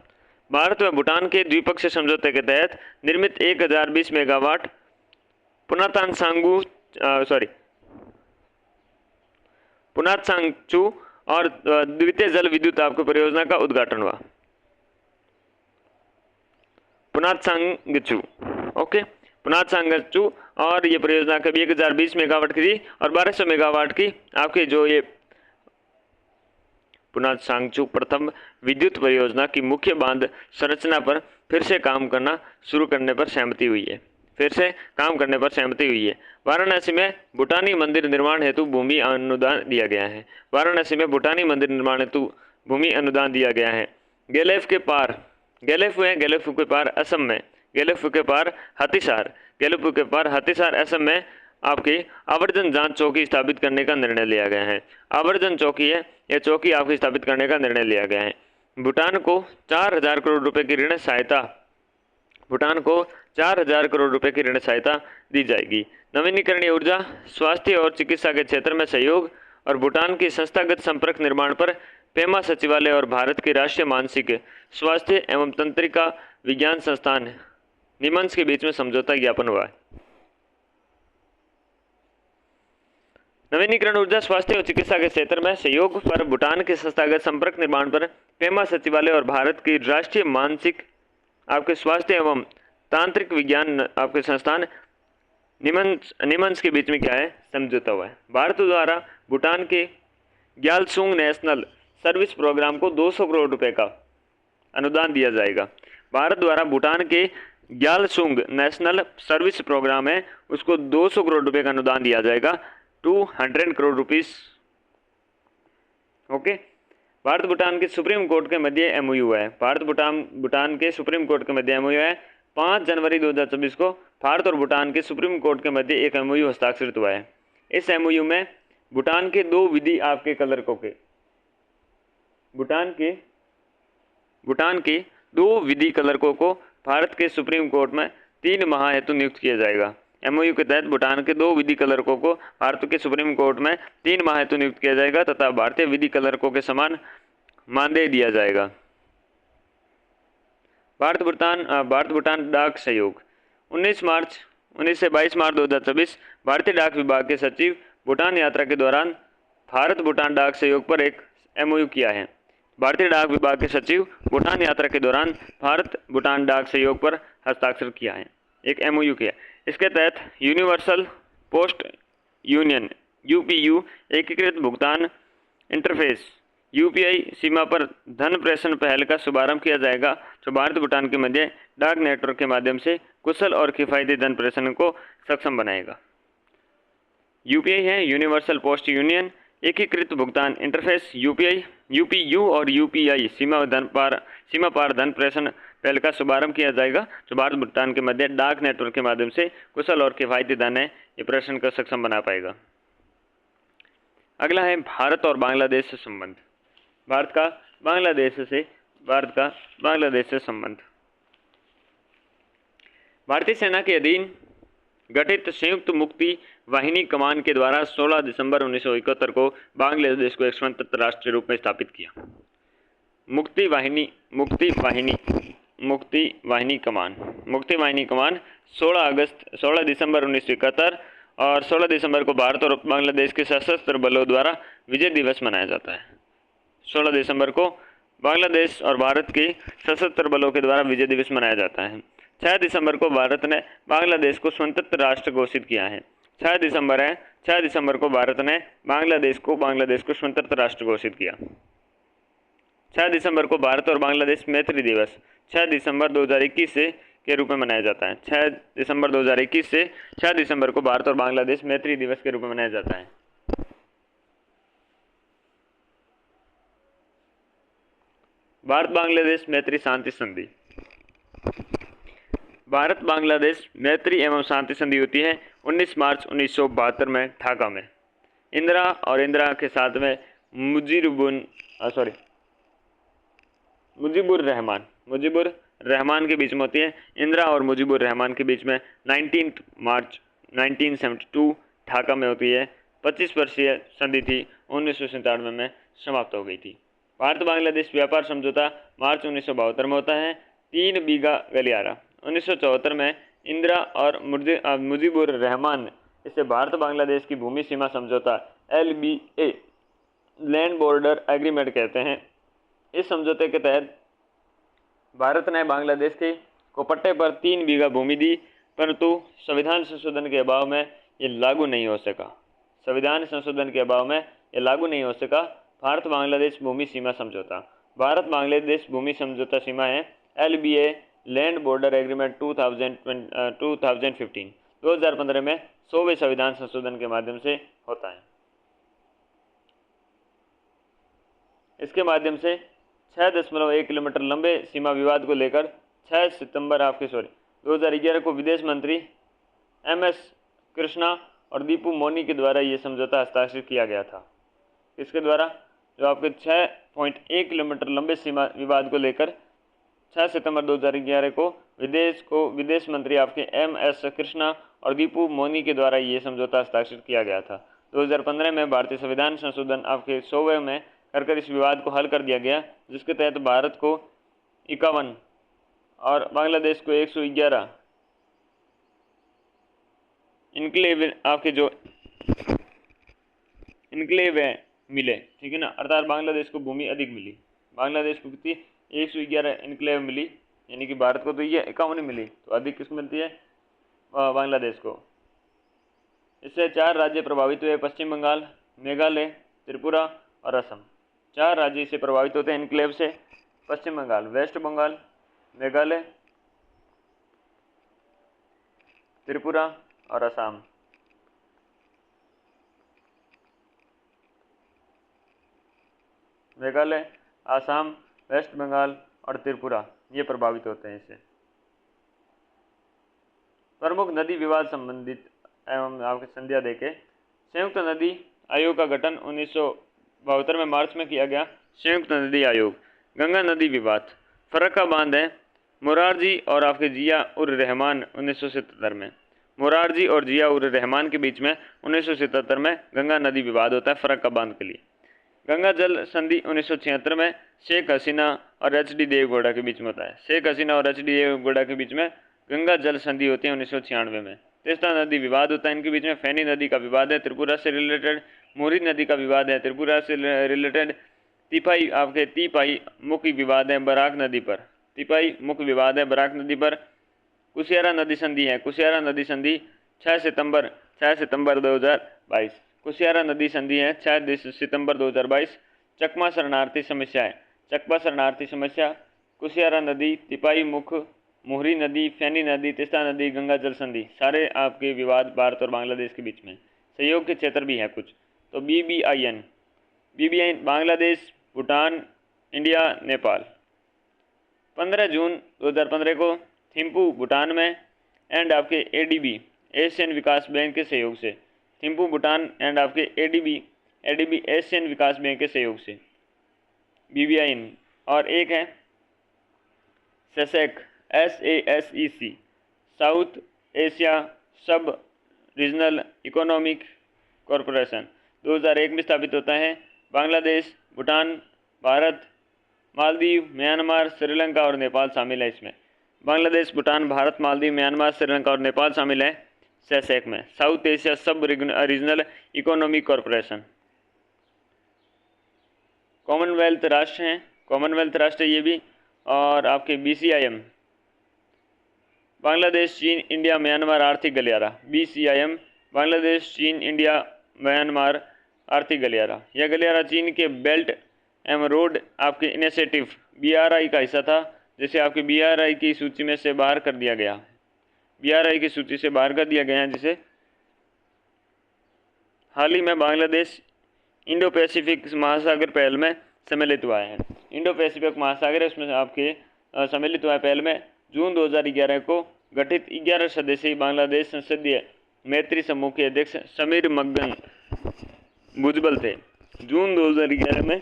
भारत व भूटान के द्विपक्षीय समझौते के तहत निर्मित 1020 मेगावाट पुनातसांगचू और द्वितीय जल विद्युत आपको परियोजना का उद्घाटन हुआ। पुनातसांगचू और ये परियोजना कभी 1020 मेगावाट की थी और 1200 मेगावाट की आपकी जो ये पुनातसांगचू प्रथम विद्युत परियोजना की मुख्य बांध संरचना पर फिर से काम करना शुरू करने पर सहमति हुई है। वाराणसी में भूटानी मंदिर निर्माण हेतु भूमि अनुदान दिया गया है। गैलेफ के पार असम में हथिसार असम में आपकी आवर्जन जांच चौकी स्थापित करने का निर्णय लिया गया है। आवर्जन चौकी है, यह चौकी आपकी स्थापित करने का निर्णय लिया गया है। भूटान को 4000 करोड़ रुपए की ऋण सहायता दी जाएगी। नवीनीकरणीय ऊर्जा, स्वास्थ्य और चिकित्सा के क्षेत्र में सहयोग और भूटान की संस्थागत संपर्क निर्माण पर पेमा सचिवालय और भारत के राष्ट्रीय मानसिक स्वास्थ्य एवं तंत्रिका विज्ञान संस्थान निमंस के बीच में समझौता ज्ञापन हुआ है। नवीनीकरण ऊर्जा, स्वास्थ्य और चिकित्सा के क्षेत्र में सहयोग पर भूटान के संस्थागत संपर्क निर्माण पर पेमा सचिवालय और भारत की राष्ट्रीय मानसिक आपके स्वास्थ्य एवं तांत्रिक विज्ञान आपके संस्थान निमंस के बीच में क्या है, समझौता हुआ है। भारत द्वारा भूटान के ग्यालसूंग नेशनल सर्विस प्रोग्राम को 200 करोड़ रुपए का अनुदान दिया जाएगा। भारत द्वारा भूटान के ग्यालसूंग नेशनल सर्विस प्रोग्राम है उसको 200 करोड़ रुपए का अनुदान दिया जाएगा, 200 करोड़ रुपीस। ओके। भारत भूटान के सुप्रीम कोर्ट के मध्य एमओयू है। भारत भूटान के सुप्रीम कोर्ट के मध्य एमओयू है। 5 जनवरी 2024 को भारत और भूटान के सुप्रीम कोर्ट के मध्य एक एमओयू हस्ताक्षरित हुआ है। इस एमओयू में भूटान के 2 विधि आपके कलरकों के भूटान के 2 विधि कलरकों को भारत के सुप्रीम कोर्ट में 3 माह हेतु नियुक्त किया जाएगा। एमओयू के तहत भूटान के 2 विधि कलरकों को भारत के सुप्रीम कोर्ट में 3 माह हेतु नियुक्त किया जाएगा तथा भारतीय विधि कलरकों के समान मानदेय दिया जाएगा। भारत भूटान डाक सहयोग 19 से 22 मार्च 2024 भारतीय डाक विभाग के सचिव भूटान यात्रा के दौरान भारत भूटान डाक सहयोग पर एक एमओयू किया है। भारतीय डाक विभाग के सचिव भूटान यात्रा के दौरान भारत भूटान डाक सहयोग पर हस्ताक्षर किया है, एक एमओयू किया। इसके तहत यूनिवर्सल पोस्ट यूनियन यूपीयू एकीकृत भुगतान इंटरफेस यूपीआई सीमा पर धन प्रेषण पहल का शुभारंभ किया जाएगा, जो भारत भूटान के मध्य डाक नेटवर्क के माध्यम से कुशल और किफ़ायती धन प्रेषण को सक्षम बनाएगा। यूपीआई है यूनिवर्सल पोस्ट यूनियन एकीकृत भुगतान इंटरफेस यूपीआई, यूपीयू और यूपीआई सीमा पार धन प्रेषण पहल का शुभारंभ किया जाएगा, जो भारत भूटान के मध्य डाक नेटवर्क के माध्यम से कुशल और किफ़ायती धन ये प्रेषण को सक्षम बना पाएगा। अगला है भारत और बांग्लादेश से संबंध। भारत का बांग्लादेश से संबंध। भारतीय सेना के अधीन गठित संयुक्त मुक्ति वाहिनी कमान के द्वारा 16 दिसंबर 1971 को बांग्लादेश को एक स्वतंत्र राष्ट्र के रूप में स्थापित किया। मुक्ति वाहिनी कमान 16 दिसंबर 1971 और 16 दिसंबर को भारत और बांग्लादेश के सशस्त्र बलों द्वारा विजय दिवस मनाया जाता है। 16 दिसंबर को बांग्लादेश और भारत के सशस्त्र बलों के द्वारा विजय दिवस मनाया जाता है। 6 दिसंबर को भारत ने बांग्लादेश को स्वतंत्र राष्ट्र घोषित किया है। 6 दिसंबर को भारत ने बांग्लादेश को स्वतंत्र राष्ट्र घोषित किया। 6 दिसंबर को भारत और बांग्लादेश मैत्री दिवस 6 दिसंबर 2021 से के रूप में मनाया जाता है। 6 दिसंबर 2021 से 6 दिसंबर को भारत और बांग्लादेश मैत्री दिवस के रूप में मनाया जाता है। भारत बांग्लादेश मैत्री शांति संधि। भारत बांग्लादेश मैत्री एवं शांति संधि होती है 19 मार्च 1972 में ढाका में। इंदिरा के साथ में मुजीबुर रहमान के बीच में होती है। इंदिरा और मुजीबुर रहमान के बीच में 19 मार्च 1972 ढाका में होती है। 25 वर्षीय संधि थी, 1997 में समाप्त हो गई थी। भारत बांग्लादेश व्यापार समझौता मार्च 1972 में होता है। 3 बीघा गलियारा 1974 में इंदिरा और मुजीबुर रहमान इसे भारत बांग्लादेश की भूमि सीमा समझौता LBA लैंड बॉर्डर एग्रीमेंट कहते हैं। इस समझौते के तहत भारत ने बांग्लादेश को पट्टे पर 3 बीघा भूमि दी, परंतु संविधान संशोधन के अभाव में ये लागू नहीं हो सका। भारत बांग्लादेश भूमि सीमा समझौता। भारत बांग्लादेश भूमि समझौता सीमा है LBA लैंड बॉर्डर एग्रीमेंट 2015 में 100वें संविधान संशोधन के माध्यम से होता है। इसके माध्यम से 6.1 किलोमीटर लंबे सीमा विवाद को लेकर 6 सितंबर 2011 को विदेश मंत्री MS कृष्णा और दीपू मोनी के द्वारा ये समझौता हस्ताक्षर किया गया था। इसके द्वारा जो आपके 6.1 किलोमीटर लंबे सीमा विवाद को लेकर 6 सितंबर 2011 को विदेश मंत्री आपके MS कृष्णा और दीपू मोनी के द्वारा ये समझौता हस्ताक्षर किया गया था। 2015 में भारतीय संविधान संशोधन आपके 100वें में कर इस विवाद को हल कर दिया गया, जिसके तहत भारत को 51 और बांग्लादेश को 111 इनक्लेव आपके जो इनक्लेव है मिले, ठीक है ना, अर्थात बांग्लादेश को भूमि अधिक मिली। बांग्लादेश को कितनी 111 इनक्लेव मिली, यानी कि भारत को तो ये 51 मिली, तो अधिक किस मिलती है बांग्लादेश को। इससे 4 राज्य प्रभावित हुए, पश्चिम बंगाल, मेघालय, त्रिपुरा और असम। 4 राज्य से प्रभावित होते हैं इनक्लेव से, पश्चिम बंगाल, वेस्ट बंगाल, मेघालय, त्रिपुरा और असम। मेघालय, आसाम, वेस्ट बंगाल और त्रिपुरा ये प्रभावित होते हैं इससे। प्रमुख नदी विवाद संबंधित एवं आपके संध्या देके संयुक्त नदी आयोग का गठन 1972 में मार्च में किया गया। संयुक्त नदी आयोग, गंगा नदी विवाद, फर्रुखा बांध है, मोरारजी और आपके जिया उर रहमान 1977 में। मोरारजी और जिया उर रहमान के बीच में 1977 में गंगा नदी विवाद होता है फर्रुखा बांध के लिए। गंगा जल संधि 1976 में शेख हसीना और एच.डी. देवगौड़ा के बीच में होता है। शेख हसीना और एच.डी. देवगौड़ा के बीच में गंगा जल संधि होती है 1996 में। तीस्ता नदी विवाद होता है इनके बीच में। फैनी नदी का विवाद है त्रिपुरा से रिलेटेड। मोरी नदी का विवाद है त्रिपुरा से रिलेटेड। तिपाई आपके तिपाई मुख्य विवाद है बराक नदी पर। तिपाई मुख्य विवाद है बराक नदी पर। कुशियारा नदी संधि है। कुशियारा नदी संधि 6 सितंबर 2022। कुशियारा नदी संधि है 6 सितंबर 2022। चकमा शरणार्थी समस्या है। चकमा शरणार्थी समस्या, कुशियारा नदी, तिपाई मुख, मोहरी नदी, फैनी नदी, तीस्ता नदी, गंगा जल संधि, सारे आपके विवाद भारत और बांग्लादेश के बीच में। सहयोग के क्षेत्र भी है कुछ, तो BBIN बांग्लादेश, भूटान, इंडिया, नेपाल। 15 जून 2015 को थिम्पू भूटान में एंड आपके ADB एशियन विकास बैंक के सहयोग से, थिम्पू भूटान एंड आपके ADB एशियन विकास बैंक के सहयोग से BBIN। और एक है SASEC SASEC साउथ एशिया सब रीजनल इकोनॉमिक कॉरपोरेशन 2001 में स्थापित होता है। बांग्लादेश, भूटान, भारत, मालदीव, म्यांमार, श्रीलंका और नेपाल शामिल है इसमें। बांग्लादेश, भूटान, भारत, मालदीव, म्यांमार, श्रीलंका और नेपाल शामिल है SASEC में, साउथ एशिया सब रीजनल इकोनॉमिक कॉरपोरेशन। कॉमनवेल्थ राष्ट्र हैं, कॉमनवेल्थ राष्ट्र ये भी। और आपके BCIM बांग्लादेश, चीन, इंडिया, म्यांमार आर्थिक गलियारा। BCIM बांग्लादेश, चीन, इंडिया, म्यांमार आर्थिक गलियारा। यह गलियारा चीन के बेल्ट एवं रोड आपके इनिशिएटिव BRI का हिस्सा था, जिसे आपके BRI की सूची में से बाहर कर दिया गया। BRI की सूची से बाहर कर दिया गया है, जिसे हाल ही में बांग्लादेश इंडो पैसिफिक महासागर पहल में सम्मिलित हुआ है। इंडो पैसिफिक महासागर है उसमें आपके सम्मिलित हुआ है पहल में। जून 2011 को गठित 11 सदस्यीय बांग्लादेश संसदीय मैत्री समूह के अध्यक्ष समीर मगन भुजबल थे। जून 2011 में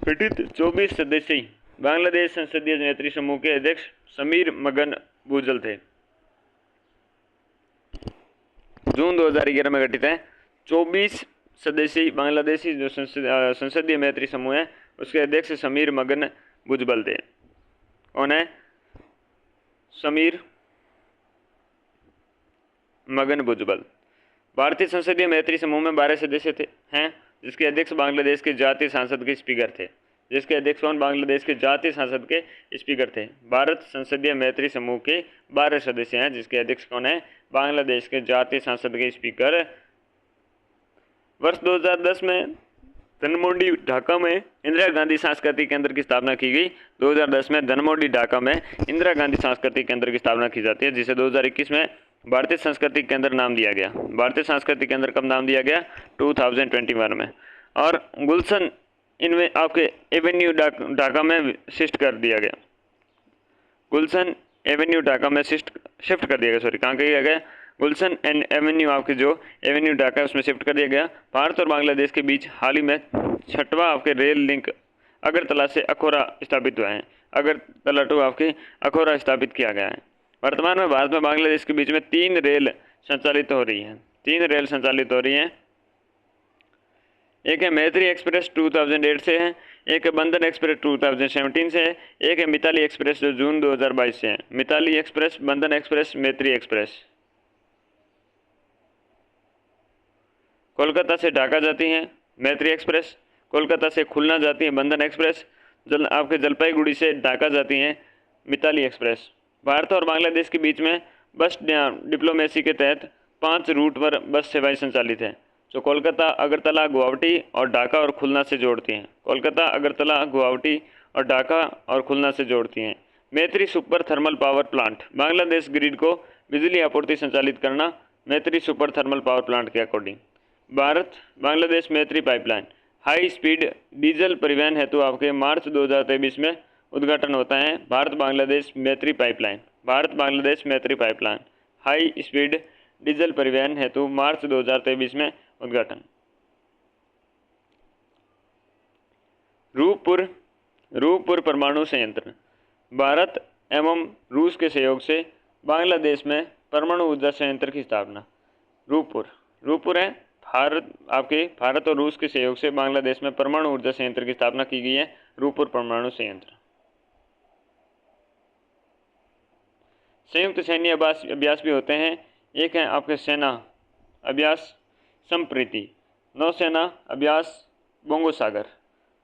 गठित 24 सदस्यीय बांग्लादेश संसदीय मैत्री समूह के अध्यक्ष समीर मगन भुजबल थे। जून 2011 में गठित है 24 सदस्यीय बांग्लादेशी जो संसदीय मैत्री समूह है उसके अध्यक्ष समीर मगन भुजबल थे। कौन है? समीर मगन भुजबल। भारतीय संसदीय मैत्री समूह में 12 सदस्य हैं, जिसके अध्यक्ष बांग्लादेश के जातीय संसद के स्पीकर थे। जिसके अध्यक्ष कौन? बांग्लादेश के जातीय संसद के स्पीकर थे। भारत संसदीय मैत्री समूह के 12 सदस्य हैं, जिसके अध्यक्ष कौन है? बांग्लादेश के जातीय संसद के स्पीकर। वर्ष 2010 में धनमोडी ढाका में इंदिरा गांधी सांस्कृतिक केंद्र की स्थापना की गई। 2010 में धनमोडी ढाका में इंदिरा गांधी सांस्कृतिक केंद्र की स्थापना की जाती है, जिसे 2021 में भारतीय सांस्कृतिक केंद्र नाम दिया गया। भारतीय सांस्कृतिक केंद्र कब नाम दिया गया? 2021 में। और गुलशन इनमें आपके एवेन्यू ढाका में शिफ्ट कर दिया गया। गुलशन एवेन्यू ढाका में शिफ्ट कर दिया गया, कहाँ किया गया? गुलशन एंड एवेन्यू आपके जो एवेन्यू ढाका है उसमें शिफ्ट कर दिया गया। भारत और बांग्लादेश के बीच हाल ही में 6वां आपके रेल लिंक अगरतला से अखौरा स्थापित हुआ है। अगरतला टू आपके अखौरा स्थापित किया गया है। वर्तमान में भारत में बांग्लादेश के बीच में 3 रेल संचालित हो रही हैं। 3 रेल संचालित हो रही हैं। एक है मैत्री एक्सप्रेस 2008 से है, एक है बंधन एक्सप्रेस 2017 से है, एक है मिताली एक्सप्रेस जो जून 2022 से है। मिताली एक्सप्रेस, बंधन एक्सप्रेस, मैत्री एक्सप्रेस। कोलकाता से ढाका जाती हैं मैत्री एक्सप्रेस, कोलकाता से खुलना जाती है बंधन एक्सप्रेस, आपके जलपाईगुड़ी से ढाका जाती हैं मिताली एक्सप्रेस। भारत और बांग्लादेश के बीच में बस डिप्लोमेसी के तहत 5 रूट पर बस सेवाएं संचालित हैं, जो कोलकाता, अगरतला, गुवाहाटी और ढाका और खुलना से जोड़ती हैं। कोलकाता, अगरतला, गुवाहाटी और ढाका और खुलना से जोड़ती हैं। मैत्री super thermal power plant, Bangladesh grid को बिजली आपूर्ति संचालित करना मैत्री सुपर थर्मल पावर प्लांट के अकॉर्डिंग। भारत बांग्लादेश मैत्री पाइपलाइन, हाई स्पीड डीजल परिवहन हेतु आपके मार्च 2023 में उद्घाटन होता है। भारत बांग्लादेश मैत्री पाइपलाइन, भारत बांग्लादेश मैत्री पाइपलाइन, हाई स्पीड डीजल परिवहन हेतु मार्च 2023 में उद्घाटन। रूपपुर परमाणु संयंत्र, भारत एवं रूस के सहयोग से बांग्लादेश में परमाणु ऊर्जा संयंत्र की स्थापना। रूपपुर है भारत और रूस के सहयोग से बांग्लादेश में परमाणु ऊर्जा संयंत्र की स्थापना की गई है, रूपपुर परमाणु संयंत्र। संयुक्त सैन्य अभ्यास भी होते हैं। एक है आपके सेना अभ्यास संप्रीति, नौसेना अभ्यास बोंगो सागर,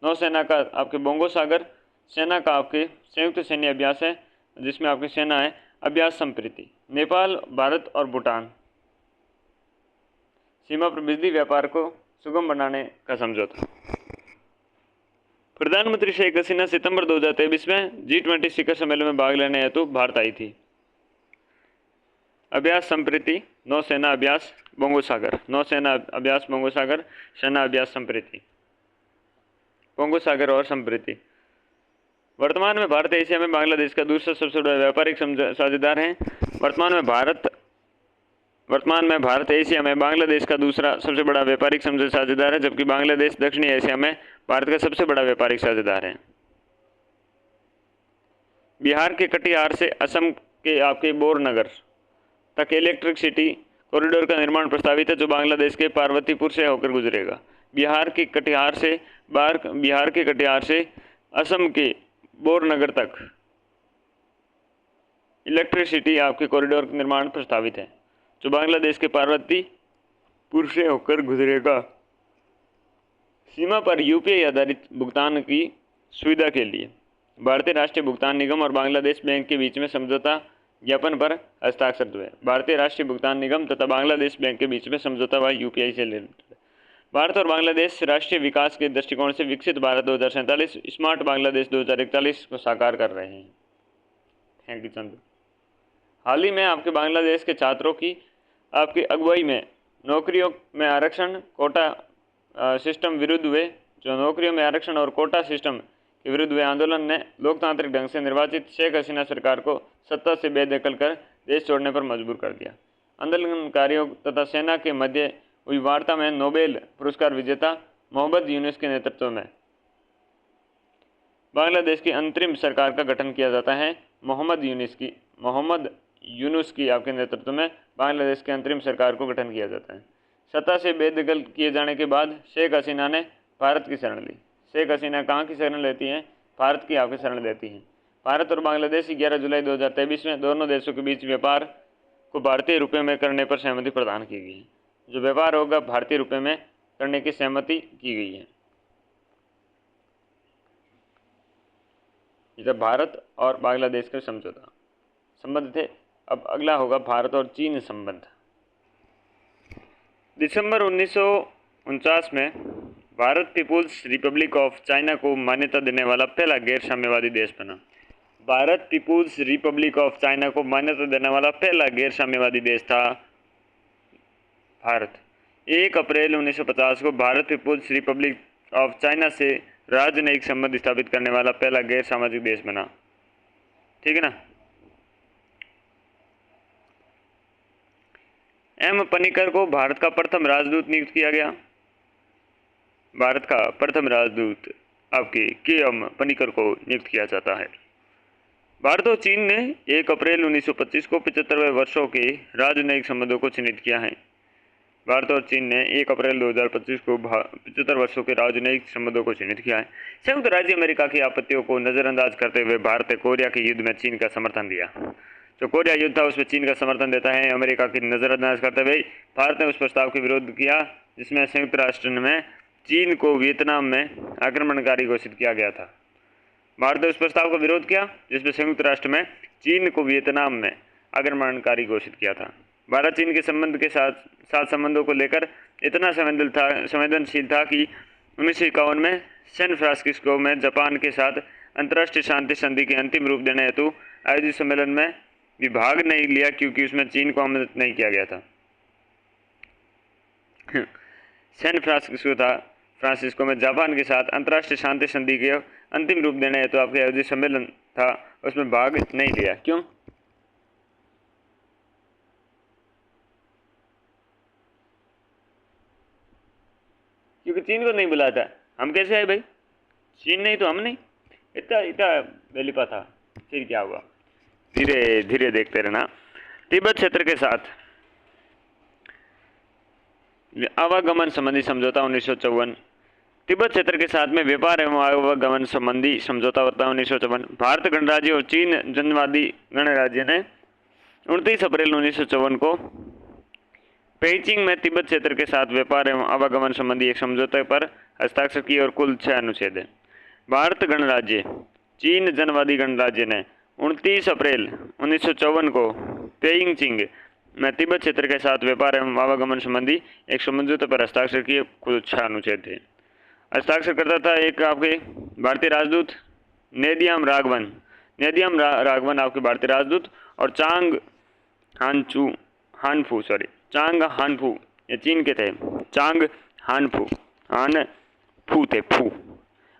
नौसेना का आपके बोंगो सागर, सेना का आपके संयुक्त सैन्य अभ्यास है जिसमें आपकी सेना है अभ्यास संप्रीति। नेपाल, भारत और भूटान, सीमा पर बिजली व्यापार को सुगम बनाने का समझौता। प्रधानमंत्री शेख हसीना सितंबर 2023 में G20 शिखर सम्मेलन में भाग लेने हेतु भारत आई थी। अभ्यास संप्रीति, नौसेना अभ्यास बोंगो सागर, नौसेना अभ्यास बोंगो सागर, सेना अभ्यास संप्रीति, बोंगो सागर और संप्रीति। वर्तमान में भारत एशिया में बांग्लादेश का दूसरा सबसे बड़ा व्यापारिक साझेदार है। वर्तमान में भारत एशिया में बांग्लादेश का दूसरा सबसे बड़ा व्यापारिक साझेदार है, जबकि बांग्लादेश दक्षिणी एशिया में भारत का सबसे बड़ा व्यापारिक साझेदार है। बिहार के कटिहार से असम के आपके बोरनगर तक इलेक्ट्रिक सिटी कॉरिडोर का निर्माण प्रस्तावित है, जो बांग्लादेश के पार्वतीपुर से होकर गुजरेगा। बिहार के कटिहार से असम के बोरनगर तक इलेक्ट्रिसिटी आपके कॉरिडोर का निर्माण प्रस्तावित है, जो बांग्लादेश के पार्वतीपुर से होकर गुजरेगा। सीमा पर यूपीआई आधारित भुगतान की सुविधा के लिए भारतीय राष्ट्रीय भुगतान निगम और बांग्लादेश बैंक के बीच में समझौता ज्ञापन पर हस्ताक्षर हुए। भारतीय राष्ट्रीय भुगतान निगम तथा बांग्लादेश बैंक के बीच में समझौता हुआ यूपीआई से रिलेटेड। भारत और बांग्लादेश राष्ट्रीय विकास के दृष्टिकोण से विकसित भारत 2047 स्मार्ट बांग्लादेश 2041 को साकार कर रहे हैं। Thank you Chandu. हाल ही में आपके बांग्लादेश के छात्रों की आपकी अगुवाई में नौकरियों में आरक्षण कोटा सिस्टम विरुद्ध हुए जो नौकरियों में आरक्षण और कोटा सिस्टम के विरुद्ध हुए आंदोलन ने लोकतांत्रिक ढंग से निर्वाचित शेख हसीना सरकार को सत्ता से बेदखल कर देश छोड़ने पर मजबूर कर दिया। आंदोलनकारियों तथा सेना के मध्य हुई वार्ता में नोबेल पुरस्कार विजेता मोहम्मद यूनुस के नेतृत्व में बांग्लादेश की अंतरिम सरकार का गठन किया जाता है। मोहम्मद यूनुस की आपके नेतृत्व में बांग्लादेश की अंतरिम सरकार को गठन किया जाता है। सत्ता से बेदखल किए जाने के बाद शेख हसीना ने भारत की शरण ली। शेख हसीना कहाँ की शरण लेती हैं? भारत की आपकी शरण लेती हैं। भारत और बांग्लादेश 11 जुलाई 2023 में दोनों देशों के बीच व्यापार को भारतीय रुपये में करने पर सहमति प्रदान की गई है। जो व्यापार होगा भारतीय रुपये में करने की सहमति की गई है। ये भारत और बांग्लादेश के समझौता संबंध थे। अब अगला होगा भारत और चीन संबंध। दिसंबर 1949 में Bharat People's Republic of China को मान्यता देने वाला पहला गैर साम्यवादी देश बना। Bharat People's Republic of China को मान्यता देने वाला पहला गैर साम्यवादी देश था भारत। 1 अप्रैल 1950 को Bharat People's Republic of China से राजनयिक संबंध स्थापित करने वाला पहला गैर सामाजिक देश बना। ठीक है ना। एम पनिकर को भारत का प्रथम राजदूत नियुक्त किया गया। भारत का प्रथम राजदूत आपके के एम पनिकर को नियुक्त किया जाता है। भारत और चीन ने 1 अप्रैल 1925 को 75वें वर्षों के राजनयिक संबंधों को चिन्हित किया है। भारत और चीन ने 1 अप्रैल 2025 को 75 वर्षों के राजनयिक संबंधों को चिन्हित किया है। संयुक्त राज्य अमेरिका की आपत्तियों को नजरअंदाज करते हुए भारत ने कोरिया के युद्ध में चीन का समर्थन दिया। जो कोरिया युद्ध था उसमें चीन का समर्थन देता है। अमेरिका की नजरअंदाज करते हुए भारत ने उस प्रस्ताव का विरोध किया जिसमें संयुक्त राष्ट्र में चीन को वियतनाम में आक्रमणकारी घोषित किया गया था। भारत ने उस प्रस्ताव का विरोध किया जिसमें संयुक्त राष्ट्र में चीन को वियतनाम में आक्रमणकारी घोषित किया था। भारत चीन के संबंध के साथ संबंधों को लेकर इतना संवेदनशील था कि 1951 में सैन फ्रांसिस्को में जापान के साथ अंतर्राष्ट्रीय शांति संधि के अंतिम रूप देने हेतु आयोजित सम्मेलन में भी भाग नहीं लिया क्योंकि उसमें चीन को आमंत्रित नहीं किया गया था। सैन फ्रांसिस्को में जापान के साथ अंतर्राष्ट्रीय शांति संधि के अंतिम रूप देने हेतु आपके आयोजित सम्मेलन था, उसमें भाग नहीं लिया। क्यों? क्योंकि चीन को नहीं बुलाया था। हम कैसे आए भाई? चीन नहीं तो हम नहीं। इतना बेलिपा था। फिर क्या हुआ? धीरे धीरे देखते रहना। तिब्बत क्षेत्र के साथ आवागमन संबंधी समझौता 1954। तिब्बत क्षेत्र के साथ में व्यापार एवं आवागमन संबंधी समझौता होता है 1954। भारत गणराज्य और चीन जनवादी गणराज्य ने 29 अप्रैल 1954 को पेइचिंग में तिब्बत क्षेत्र के साथ व्यापार एवं आवागमन संबंधी एक समझौते पर हस्ताक्षर किए और कुल 6 अनुच्छेद हैं। भारत गणराज्य चीन जनवादी गणराज्य ने 29 अप्रैल 1954 को पेइचिंग में तिब्बत क्षेत्र के साथ व्यापार एवं आवागमन संबंधी एक समझौते पर हस्ताक्षर किए, कुल 6 अनुच्छेद थे। हस्ताक्षर करता था एक आपके भारतीय राजदूत नेदियाम राघवन आपके भारतीय राजदूत, और चांग हानफू ये चीन के थे। चांग हानफू थे।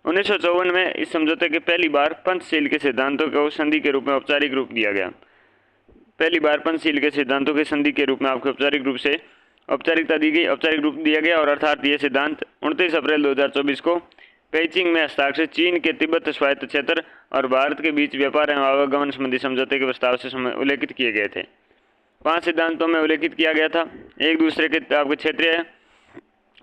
1954 में इस समझौते के पहली बार पंचशील के सिद्धांतों को संधि के रूप में औपचारिक रूप दिया गया। पहली बार पंचशील के सिद्धांतों के संधि के रूप में आपको औपचारिकता दी गई, औपचारिक रूप दिया गया। और अर्थात ये सिद्धांत 29 अप्रैल 2024 को पेइचिंग में हस्ताक्षर चीन के तिब्बत स्वायत्त क्षेत्र और भारत के बीच व्यापार एवं आवागमन संबंधी समझौते के प्रस्ताव से उल्लेखित किए गए थे। 5 सिद्धांतों में उल्लेखित किया गया था। एक दूसरे के आपके क्षेत्रीय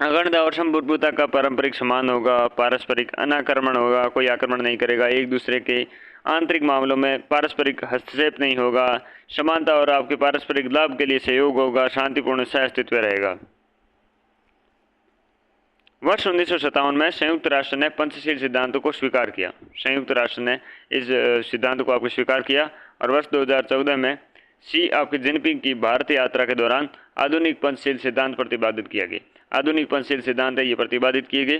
अखंडता और संप्रभुता का पारंपरिक समान होगा, पारस्परिक अनाक्रमण होगा, कोई आक्रमण नहीं करेगा, एक दूसरे के आंतरिक मामलों में पारस्परिक हस्तक्षेप नहीं होगा, समानता और आपके पारस्परिक लाभ के लिए सहयोग होगा, शांतिपूर्ण सहअस्तित्व रहेगा। वर्ष 1957 में संयुक्त राष्ट्र ने पंचशील सिद्धांतों को स्वीकार किया। संयुक्त राष्ट्र ने इस सिद्धांत को आपको स्वीकार किया और वर्ष 2014 में शी आपके जिनपिंग की भारत यात्रा के दौरान आधुनिक पंचशील सिद्धांत प्रतिपादित किया गया। आधुनिक पंचशील सिद्धांत है ये प्रतिपादित किए गए।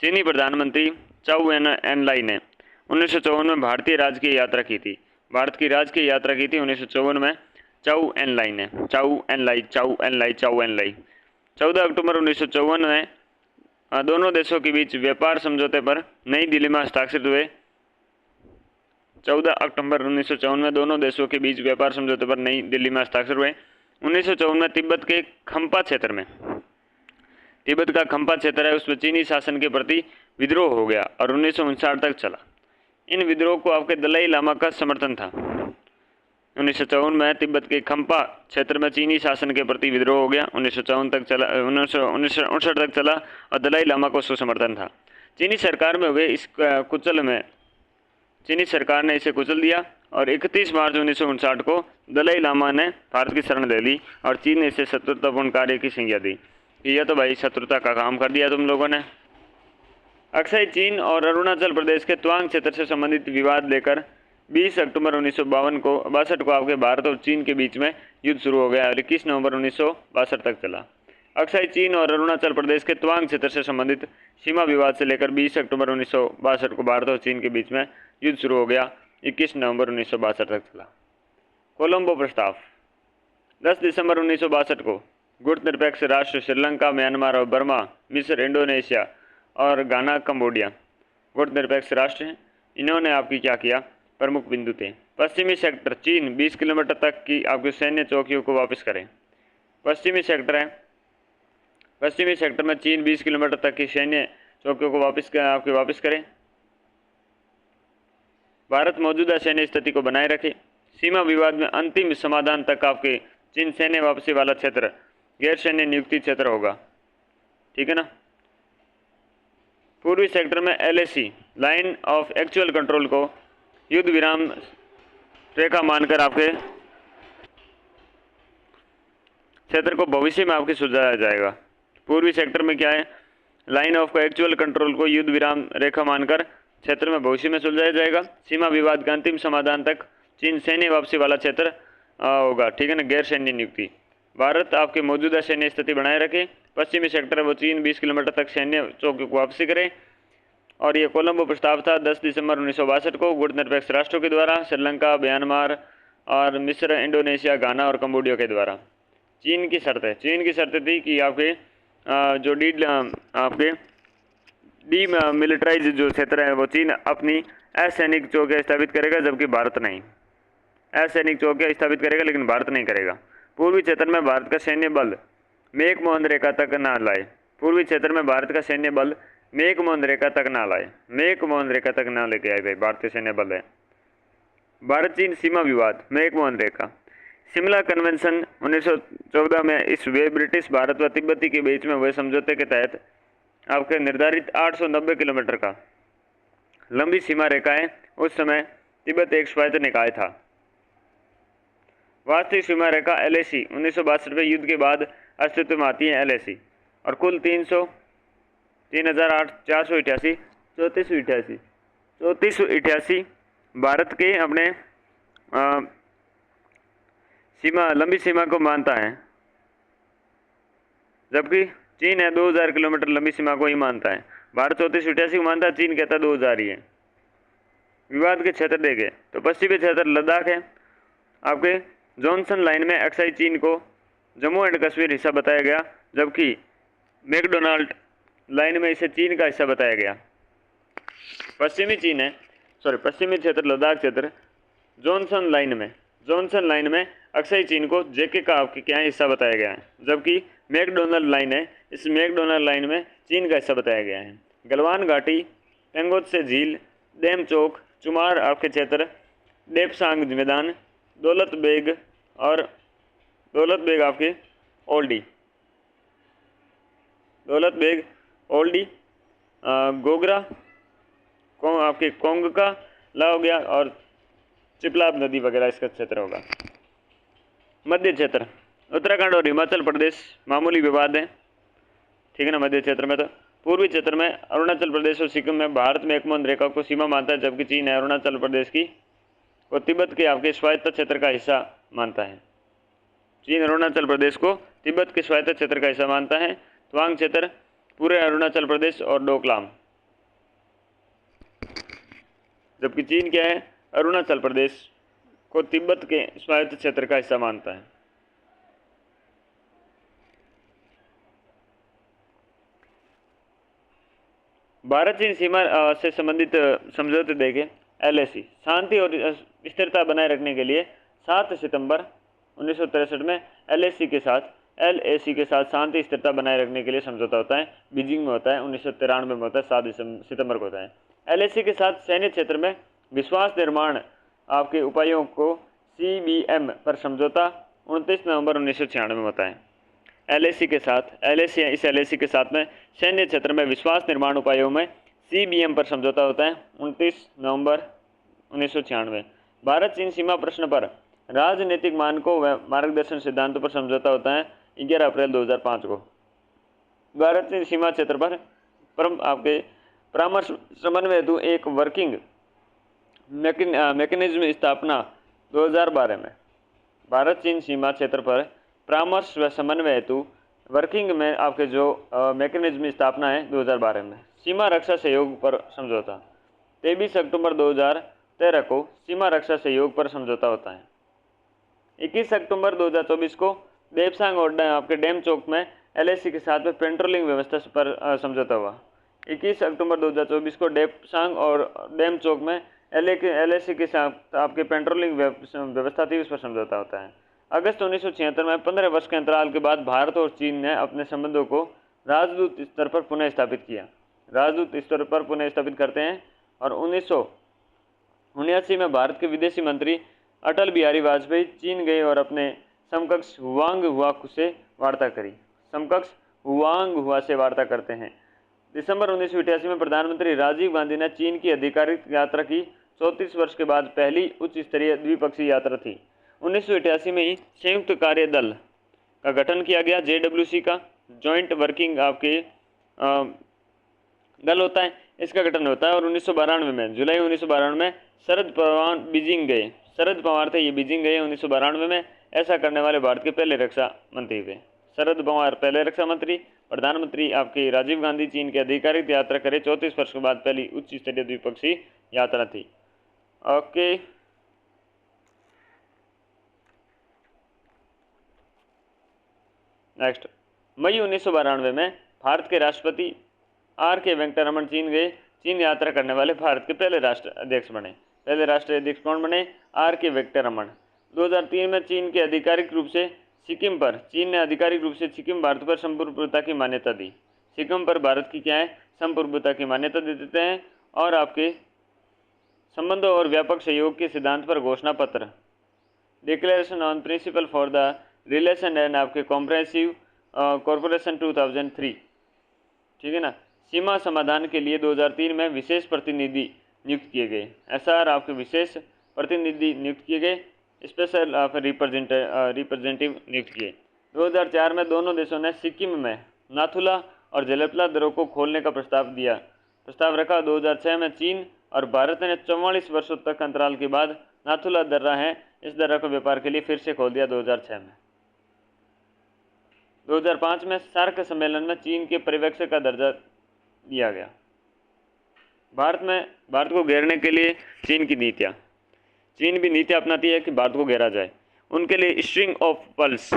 चीनी प्रधानमंत्री चाउ एनलाई ने 1954 में भारतीय राजकीय यात्रा की थी। भारत की राजकीय यात्रा की थी 1954 में चाउ एनलाई। 14 अक्टूबर 1954 में दोनों देशों के बीच व्यापार समझौते पर नई दिल्ली में हस्ताक्षरित हुए। 14 अक्टूबर 1954 में दोनों देशों के बीच व्यापार समझौते पर नई दिल्ली में हस्ताक्षर हुए। 1954 में तिब्बत के खम्पा क्षेत्र में, तिब्बत का खम्पा क्षेत्र है उसमें चीनी शासन के प्रति विद्रोह हो गया और 1959 तक चला। इन विद्रोह को आपके दलाई लामा का समर्थन था। 1954 में तिब्बत के खम्पा क्षेत्र में चीनी शासन के प्रति विद्रोह हो गया। 1959 तक चला और दलाई लामा को उसका समर्थन था। चीनी सरकार में हुए इस कुचल में चीनी सरकार ने इसे कुचल दिया और 31 मार्च 1959 को दलाई लामा ने भारत की शरण ले ली और चीन ने इसे शत्रुतापूर्ण कार्य की संज्ञा दी कि यह तो भाई शत्रुता का काम कर दिया तुम लोगों ने। अक्साई चीन और अरुणाचल प्रदेश के तवांग क्षेत्र से संबंधित विवाद लेकर 20 अक्टूबर 1962 को आपके भारत और चीन के बीच में युद्ध शुरू हो गया और 21 नवंबर 1962 तक चला। अक्साई चीन और अरुणाचल प्रदेश के तवांग क्षेत्र से संबंधित सीमा विवाद से लेकर 20 अक्टूबर 1962 को भारत और चीन के बीच में युद्ध शुरू हो गया। 21 नवंबर 1962 तक चला। कोलंबो प्रस्ताव 10 दिसंबर 1962 को गुटनिरपेक्ष राष्ट्र श्रीलंका, म्यांमार और बर्मा, मिस्र, इंडोनेशिया और घाना, कंबोडिया गुटनिरपेक्ष राष्ट्र हैं। इन्होंने आपकी क्या किया? प्रमुख बिंदु थे। पश्चिमी सेक्टर चीन 20 किलोमीटर तक की आपकी सैन्य चौकियों को वापस करें। पश्चिमी सेक्टर है, पश्चिमी सेक्टर में चीन 20 किलोमीटर तक की सैन्य चौकियों को वापस करें। भारत मौजूदा सैन्य स्थिति को बनाए रखे। सीमा विवाद में अंतिम समाधान तक आपके चीन सैन्य वापसी वाला क्षेत्र गैर सैन्य नियुक्ति क्षेत्र होगा, ठीक है ना। पूर्वी सेक्टर में LAC line of actual control को युद्ध विराम रेखा मानकर आपके क्षेत्र को भविष्य में आपके सुलझाया जाएगा। पूर्वी सेक्टर में क्या है, लाइन ऑफ एक्चुअल कंट्रोल को युद्ध विराम रेखा मानकर क्षेत्र में भविष्य में सुलझाया जाएगा। सीमा विवाद का अंतिम समाधान तक चीन सैन्य वापसी वाला क्षेत्र होगा, ठीक है ना। गैर सैन्य नियुक्ति, भारत आपके मौजूदा सैन्य स्थिति बनाए रखे। पश्चिमी सेक्टर है वो चीन 20 किलोमीटर तक सैन्य चौकियों को वापसी करे। और ये कोलंबो प्रस्ताव था 10 दिसंबर 1962 को गुटनिरपेक्ष राष्ट्रों के द्वारा, श्रीलंका, म्यांमार और मिस्र, इंडोनेशिया, घाना और कंबोडिया के द्वारा। चीन की शर्तें, चीन की शर्तें थी कि आपके जो आपके मिलिटराइज जो क्षेत्र है वो चीन अपनी असैनिक चौकियाँ स्थापित करेगा, जबकि भारत नहीं। असैनिक चौकियाँ स्थापित करेगा लेकिन भारत नहीं करेगा। पूर्वी क्षेत्र में भारत का सैन्य बल मेघमोहन रेखा तक ना लाए। पूर्वी क्षेत्र में भारत का सैन्य बल मेघमोहन रेखा तक ना लाए, मेघमोहन रेखा तक ना लेके आए भाई, भारतीय सैन्य बल है। भारत चीन सीमा विवाद, मेघमोहन रेखा। शिमला कन्वेंशन 1914 में इस वे ब्रिटिश भारत व तिब्बती के बीच में हुए समझौते के तहत आपके निर्धारित 890 किलोमीटर का लंबी सीमा रेखा है। उस समय तिब्बत एक स्वायत्त निकाय था। वास्तविक सीमा रेखा LAC 1962 में युद्ध के बाद अस्तित्व में आती है LAC, और कुल 3488 भारत के अपने लंबी सीमा को मानता है, जबकि चीन है 2000 किलोमीटर लंबी सीमा को ही मानता है। भारत 3488 को मानता है, चीन कहता है 2000 ही है। विवाद के क्षेत्र देखे तो पश्चिमी क्षेत्र लद्दाख है। आपके जॉनसन लाइन में अक्साई चीन को जम्मू एंड कश्मीर हिस्सा बताया गया, जबकि मैकडोनाल्ड लाइन में इसे चीन का हिस्सा बताया गया। पश्चिमी क्षेत्र लद्दाख क्षेत्र जॉनसन लाइन में अक्साई चीन को JK का आपके क्या हिस्सा बताया गया है, जबकि मैकडोनाल्ड लाइन है, इस मैकडोनाल्ड लाइन में चीन का हिस्सा बताया गया है। गलवान घाटी, टेंगोत्से झील, डेम चौक, चुमार आपके क्षेत्र, डेपसांग मैदान, दौलत बेग आपके ओल्डी, गोगरा आपके कोंग का ला हो गया, और चिपलाब नदी वगैरह इसका क्षेत्र होगा। मध्य क्षेत्र, उत्तराखंड और हिमाचल प्रदेश मामूली विवाद है, ठीक है ना। मध्य क्षेत्र में तो पूर्वी क्षेत्र में अरुणाचल प्रदेश और सिक्किम में भारत मैकमोहन रेखा को सीमा मानता है, जबकि चीन है अरुणाचल प्रदेश की और तिब्बत के आपके स्वायत्त क्षेत्र का हिस्सा मानता है। चीन अरुणाचल प्रदेश को तिब्बत के स्वायत्त क्षेत्र का हिस्सा मानता है। तवांग क्षेत्र पूरे अरुणाचल प्रदेश और डोकलाम, जबकि चीन क्या है, अरुणाचल प्रदेश को तिब्बत के स्वायत्त क्षेत्र का हिस्सा मानता है। भारत चीन सीमा से संबंधित समझौते देखें। LAC शांति और स्थिरता बनाए रखने के लिए 7 सितंबर 1963 में LAC के साथ शांति स्थिरता बनाए रखने के लिए समझौता होता है। बीजिंग में होता है, 1993 में होता है, 7 सितंबर को होता है। LAC के साथ सैन्य क्षेत्र में विश्वास निर्माण आपके उपायों को CBM पर समझौता 29 नवंबर 1996 में होता है। LAC के साथ में सैन्य क्षेत्र में विश्वास निर्माण उपायों में CBM पर समझौता होता है 29 नवंबर 1996। भारत चीन सीमा प्रश्न पर राजनीतिक मानकों व मार्गदर्शन सिद्धांतों पर समझौता होता है 11 अप्रैल 2005 को। भारत चीन सीमा क्षेत्र पर आपके परामर्श समन्वय हेतु एक वर्किंग मैकेनिज्म स्थापना 2012 में। भारत चीन सीमा क्षेत्र पर परामर्श व समन्वय हेतु वर्किंग में आपके जो मैकेनिज्म स्थापना है 2012 में। सीमा रक्षा सहयोग पर समझौता 23 अक्टूबर 2013 को सीमा रक्षा सहयोग पर समझौता होता है। 21 अक्टूबर 2024 को देपसांग और आपके डेम चौक में LAC के साथ में पेट्रोलिंग व्यवस्था पर समझौता हुआ। 21 अक्टूबर 2024 को देपसांग और डेम चौक में LAC के साथ आपके पेट्रोलिंग व्यवस्था थी, उस पर समझौता होता है। अगस्त 1976 में 15 वर्ष के अंतराल के बाद भारत और चीन ने अपने संबंधों को राजदूत स्तर पर पुनः स्थापित किया। राजदूत स्तर पर पुनः स्थापित करते हैं और 1979 में भारत के विदेशी मंत्री अटल बिहारी वाजपेयी चीन गए और अपने समकक्ष हुआंग हुआ से वार्ता करी। समकक्ष हुआंग हुआ से वार्ता करते हैं। दिसंबर 1988 में प्रधानमंत्री राजीव गांधी ने चीन की आधिकारिक यात्रा की। 34 वर्ष के बाद पहली उच्च स्तरीय द्विपक्षीय यात्रा थी। 1988 में ही संयुक्त कार्य दल का गठन किया गया, JWC का जॉइंट वर्किंग आपके दल होता है, इसका गठन होता है। और 1992 में जुलाई 1992 में शरद पवार बीजिंग गए। शरद पवार थे, ये बीजिंग गए 1992 में। ऐसा करने वाले भारत के पहले रक्षा मंत्री हुए। शरद पवार पहले रक्षा मंत्री, प्रधानमंत्री आपके राजीव गांधी चीन की आधिकारिक यात्रा करे। 34 वर्ष के बाद पहली उच्च स्तरीय द्विपक्षीय यात्रा थी। ओके, नेक्स्ट, मई 1992 में भारत के राष्ट्रपति RK वेंकटरमन चीन गए। चीन यात्रा करने वाले भारत के पहले राष्ट्र अध्यक्ष बने। पहले राष्ट्रीय अध्यक्ष कौन बने? RK वेंकटरमन। 2003 में चीन ने आधिकारिक रूप से सिक्किम भारत पर संप्रभुता की मान्यता दी। सिक्किम पर भारत की क्या है? संप्रभुता की मान्यता दे देते हैं। और आपके संबंधों और व्यापक सहयोग के सिद्धांत पर घोषणा पत्र, declaration on principle for the relation and आपके कॉम्प्रहेंसिव कॉरपोरेशन 2003, ठीक है ना। सीमा समाधान के लिए 2003 में विशेष प्रतिनिधि नियुक्त किए गए। SR आपके विशेष प्रतिनिधि नियुक्त किए गए, स्पेशल रिप्रेजेंटेटिव नियुक्त किए। 2004 में दोनों देशों ने सिक्किम में नाथुला और जलेपला दर्रों को खोलने का प्रस्ताव रखा। 2006 में चीन और भारत ने 44 वर्षों तक अंतराल के बाद नाथुला दर्रा है, इस दर्रा को व्यापार के लिए फिर से खोल दिया 2006 में। 2005 में सार्क सम्मेलन में चीन के पर्यवेक्षक का दर्जा दिया गया। भारत को घेरने के लिए चीन की नीतियाँ, चीन भी नीतियाँ अपनाती है कि भारत को घेरा जाए। उनके लिए स्ट्रिंग ऑफ पल्स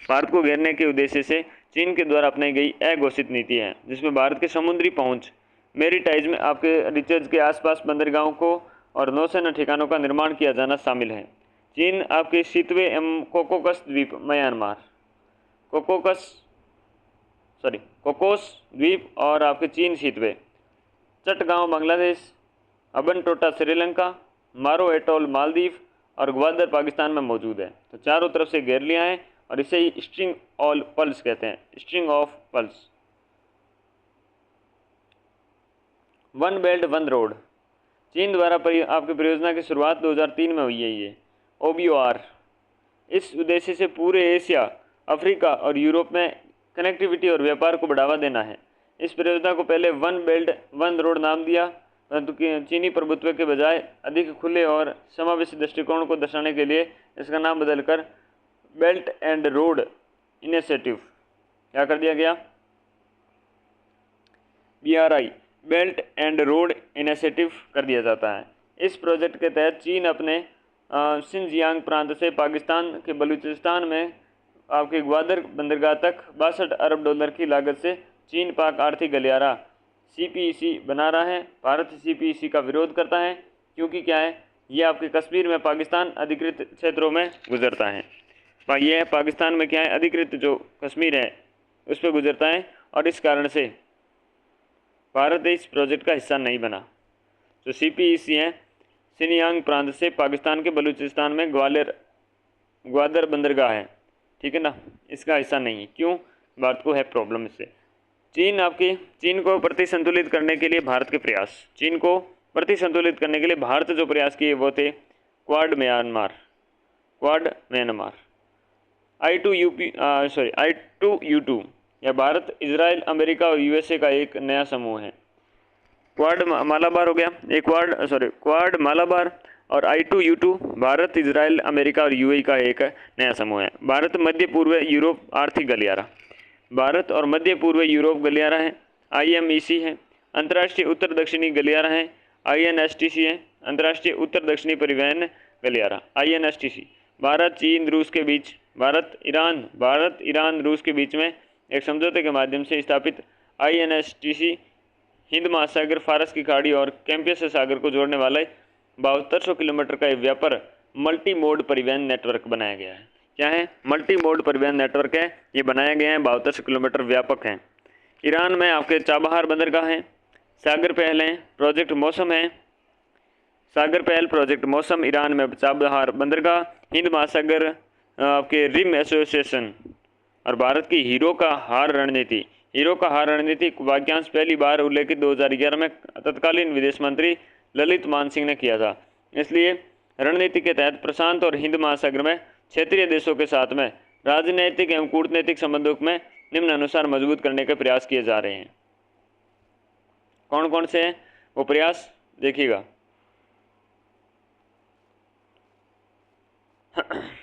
भारत को घेरने के उद्देश्य से चीन के द्वारा अपनाई गई अघोषित नीति है, जिसमें भारत के समुद्री पहुंच, मेरीटाइज में आपके रिचर्ज के आसपास बंदरगाहों को और नौसेना ठिकानों का निर्माण किया जाना शामिल है। चीन आपके शीतवे एवं कोकोस द्वीप म्यांमार, कोकोस द्वीप और आपके चीन शीतवे, चटगांव बांग्लादेश, अबनटोटा श्रीलंका, मारो एटोल मालदीव और ग्वादर पाकिस्तान में मौजूद है। तो चारों तरफ से घेर लिया है और इसे ही स्ट्रिंग ऑल पल्स कहते हैं, string of pulse. One belt one road, चीन द्वारा आपकी परियोजना की शुरुआत 2003 में हुई है। ये OBOR, इस उद्देश्य से पूरे एशिया, अफ्रीका और यूरोप में कनेक्टिविटी और व्यापार को बढ़ावा देना है। इस परियोजना को पहले वन बेल्ट वन रोड नाम दिया, परंतु चीनी प्रभुत्व के बजाय अधिक खुले और समावेशी दृष्टिकोण को दर्शाने के लिए इसका नाम बदलकर बेल्ट एंड रोड इनिशिएटिव क्या कर दिया गया? BRI, belt and road initiative कर दिया जाता है। इस प्रोजेक्ट के तहत चीन अपने शिनजियांग प्रांत से पाकिस्तान के बलूचिस्तान में आपके ग्वादर बंदरगाह तक 62 अरब डॉलर की लागत से चीन पाक आर्थिक गलियारा CPEC बना रहा है। भारत CPEC का विरोध करता है क्योंकि क्या है, ये आपके कश्मीर में पाकिस्तान अधिकृत क्षेत्रों में गुजरता है। ये है पाकिस्तान में क्या है, अधिकृत जो कश्मीर है उस पर गुजरता है और इस कारण से भारत इस प्रोजेक्ट का हिस्सा नहीं बना। जो CPEC है, शिनजियांग प्रांत से पाकिस्तान के बलूचिस्तान में ग्वादर बंदरगाह है, ठीक है ना, इसका हिस्सा नहीं है। क्यों? भारत को है प्रॉब्लम इससे। चीन को प्रतिसंतुलित करने के लिए भारत के प्रयास, चीन को प्रतिसंतुलित करने के लिए भारत जो प्रयास किए वो थे क्वाड म्यांमार, I2U2 या भारत, इजराइल, अमेरिका और USA का एक नया समूह है। क्वाड मालाबार हो गया, क्वाड मालाबार और I2U2 भारत, इजराइल, अमेरिका और UAE का एक नया समूह है। भारत मध्य पूर्व यूरोप आर्थिक गलियारा, भारत और मध्य पूर्व यूरोप गलियारा है। IMEC है, अंतर्राष्ट्रीय उत्तर दक्षिणी गलियारा है। INSTC है, अंतर्राष्ट्रीय उत्तर दक्षिणी परिवहन गलियारा INSTC। भारत ईरान रूस के बीच में एक समझौते के माध्यम से स्थापित INSTC हिंद महासागर, फारस की खाड़ी और कैस्पियन सागर को जोड़ने वाले 7200 किलोमीटर का व्यापार मल्टी मोड परिवहन नेटवर्क बनाया गया है। क्या है? मल्टी मोड परिवहन नेटवर्क है, ये बनाया गया है, 7200 किलोमीटर व्यापक है। ईरान में आपके चाबहार बंदरगाह है, सागर पहल है, प्रोजेक्ट मौसम, ईरान में चाबहार बंदरगाह, हिंद महासागर आपके रिम एसोसिएशन और भारत की हीरो का हार रणनीति। हीरो का हार रणनीति वाक्यांश पहली बार उल्लेखित 2011 में तत्कालीन विदेश मंत्री ललित मानसिंह ने किया था। इसलिए रणनीति के तहत प्रशांत और हिंद महासागर में क्षेत्रीय देशों के साथ में राजनीतिक एवं कूटनीतिक संबंधों में निम्नानुसार मजबूत करने के प्रयास किए जा रहे हैं। कौन कौन से हैं वो प्रयास देखिएगा।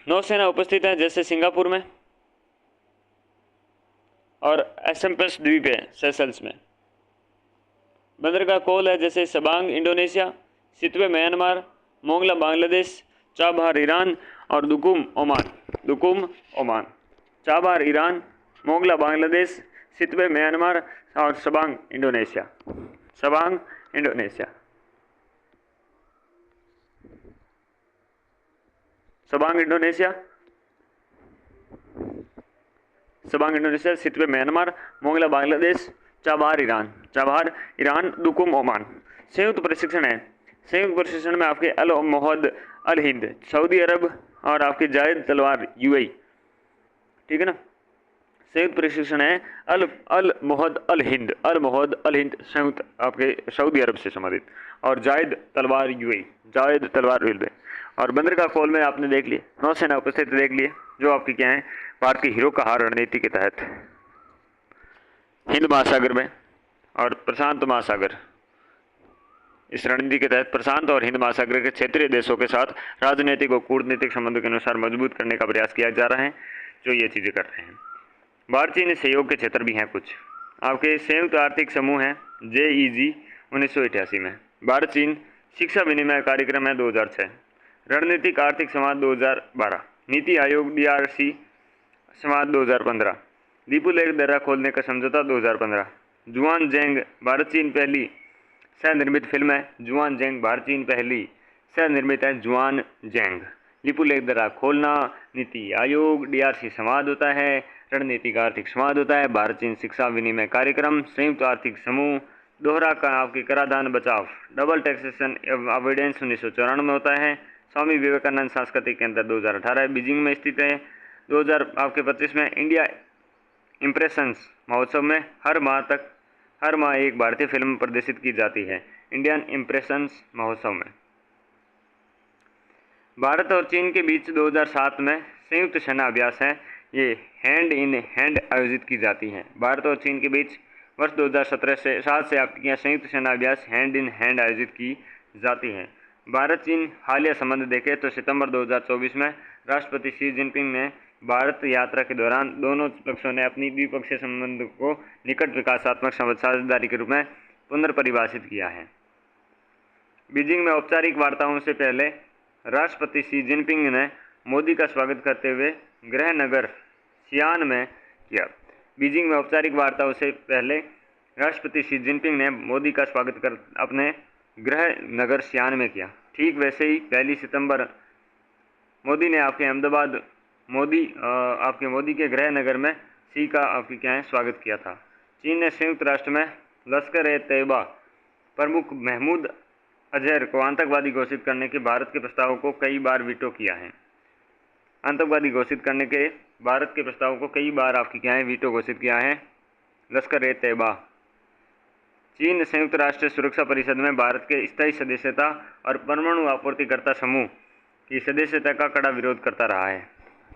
नौसेना उपस्थित है जैसे सिंगापुर में, और एसएमएस द्वीप है सेशल्स में। बंदरगाह कोल है जैसे Sabang Indonesia, Sittwe Myanmar, Mongla Bangladesh, Chabahar Iran और Duqm Oman. Duqm Oman, Chabahar Iran, Mongla Bangladesh, Sittwe Myanmar और Sabang Indonesia. Sabang Indonesia, Sabang Indonesia, Sabang Indonesia, Sittwe Myanmar, Mongla Bangladesh, Chabahar Iran, Chabahar Iran, Duqm Oman. संयुक्त प्रशिक्षण है। संयुक्त प्रशिक्षण में आपके अल मोहद अल हिंद सऊदी अरब और आपके जायद तलवार यूएई, ठीक है ना। संयुक्त प्रशिक्षण है अल मोहद अल हिंद, अल मोहद अल हिंद संयुक्त आपके सऊदी अरब से संबंधित, और जायद तलवार यूएई, जायद तलवार रेलवे। और बंदरगाह कोल में आपने देख लिए, नौसेना उपस्थित देख लिए, जो आपकी क्या है भारत की हीरो का हार रणनीति के तहत हिंद महासागर में और प्रशांत महासागर, इस रणनीति के तहत प्रशांत और हिंद महासागर के क्षेत्रीय देशों के साथ राजनीतिक और कूटनीतिक संबंधों के अनुसार मजबूत करने का प्रयास किया जा रहा है, जो ये चीज़ें कर रहे हैं। भारत चीन सहयोग के क्षेत्र भी हैं कुछ। आपके संयुक्त आर्थिक समूह है JEG 1988 में। भारत चीन शिक्षा विनिमय कार्यक्रम है 2006। रणनीतिक आर्थिक संवाद 2012। नीति आयोग DRC संवाद 2015। दीपू लेक दर्रा खोलने का समझौता 2015। जुआन जेंग भारत चीन पहली सह निर्मित फिल्म है। जुआन जेंग भारत चीन पहली सह निर्मित है। जुआन जेंग। लिपू लेक दर्रा खोलना, नीति आयोग DRC संवाद होता है, रणनीतिक आर्थिक संवाद होता है, भारत चीन शिक्षा विनिमय कार्यक्रम, संयुक्त आर्थिक समूह, दोहरा का आपके कराधान बचाव, डबल टैक्सेशन अवॉइडेंस 1994 में होता है। स्वामी विवेकानंद सांस्कृतिक केंद्र 2018 बीजिंग में स्थित है। 2025 में इंडिया इम्प्रेशंस महोत्सव में हर माह एक भारतीय फिल्म प्रदर्शित की जाती है। इंडियन इम्प्रेशंस महोत्सव में भारत और चीन के बीच 2007 में संयुक्त सेना अभ्यास है, ये हैंड इन हैंड आयोजित की जाती हैं। भारत और चीन के बीच वर्ष 2017 से 7 से आपकी संयुक्त सेना अभ्यास हैंड इन हैंड आयोजित की जाती हैं। भारत चीन हालिया संबंध देखें तो सितंबर 2024 में राष्ट्रपति शी जिनपिंग ने भारत यात्रा के दौरान दोनों पक्षों ने अपनी द्विपक्षीय संबंध को निकट विकासात्मक साझेदारी के रूप में पुनर्परिभाषित किया है। बीजिंग में औपचारिक वार्ताओं से पहले राष्ट्रपति शी जिनपिंग ने मोदी का स्वागत करते हुए गृह नगर सियान में किया। बीजिंग में औपचारिक वार्ताओं से पहले राष्ट्रपति शी जिनपिंग ने मोदी का स्वागत कर अपने गृह नगर सियान में किया। ठीक वैसे ही 1 सितंबर मोदी ने आपके अहमदाबाद मोदी के गृह नगर में शी का आपकी क्या है स्वागत किया था। चीन ने संयुक्त राष्ट्र में लश्कर-ए-तैयबा प्रमुख महमूद अजहर को आतंकवादी घोषित करने के भारत के प्रस्ताव को कई बार वीटो किया है। आतंकवादी घोषित करने के भारत के प्रस्ताव को कई बार आपकी क्या है वीटो घोषित किया है लश्कर-ए-तैयबा। चीन संयुक्त राष्ट्र सुरक्षा परिषद में भारत के स्थायी सदस्यता और परमाणु आपूर्तिकर्ता समूह की सदस्यता का कड़ा विरोध करता रहा है।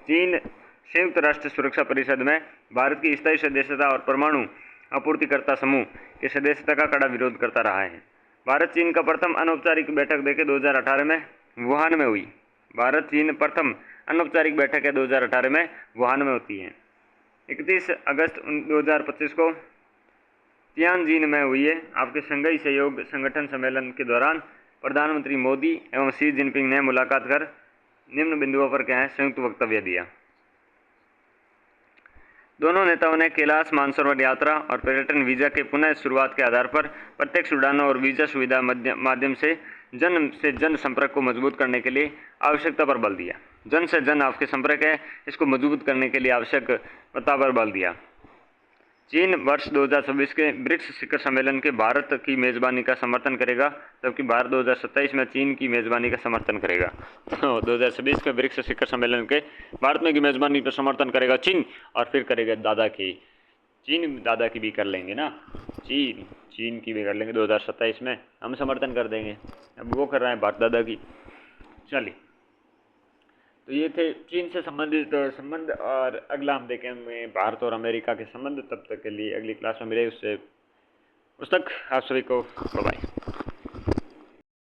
चीन संयुक्त राष्ट्र सुरक्षा परिषद में भारत की स्थायी सदस्यता और परमाणु आपूर्तिकर्ता समूह की सदस्यता का कड़ा विरोध करता रहा है। भारत चीन का प्रथम अनौपचारिक बैठक देके 2018 में वुहान में हुई। भारत चीन प्रथम अनौपचारिक बैठक है 2018 में वुहान में होती है। 31 अगस्त 2025 को तियानजिन में हुई है आपके शंघाई सहयोग संगठन सम्मेलन के दौरान प्रधानमंत्री मोदी एवं शी जिनपिंग ने मुलाकात कर निम्न बिंदुओं पर क्या है संयुक्त वक्तव्य दिया। दोनों नेताओं ने कैलाश मानसरोवर यात्रा और पर्यटन वीज़ा के पुनः शुरुआत के आधार पर प्रत्यक्ष उड़ानों और वीज़ा सुविधा माध्यम से जन संपर्क को मजबूत करने के लिए आवश्यकता पर बल दिया। जन से जन आपके संपर्क है, इसको मजबूत करने के लिए आवश्यकता पर बल दिया। चीन वर्ष 2026 के ब्रिक्स शिखर सम्मेलन के भारत की मेज़बानी का समर्थन करेगा, जबकि भारत 2027 में चीन की मेज़बानी का समर्थन करेगा। तो 2026 के ब्रिक्स शिखर सम्मेलन के भारत में की मेज़बानी पर समर्थन करेगा चीन, और फिर करेगा चीन दादा की भी कर लेंगे ना, चीन की भी कर लेंगे 2027 में, हम समर्थन कर देंगे। अब वो कर रहे हैं भारत दादा की। चलिए, तो ये थे चीन से संबंधित संबंध, और अगला हम देखेंगे भारत और अमेरिका के संबंध। तब तक के लिए अगली क्लास में मिले, उस तक आप सभी को बाय बाय।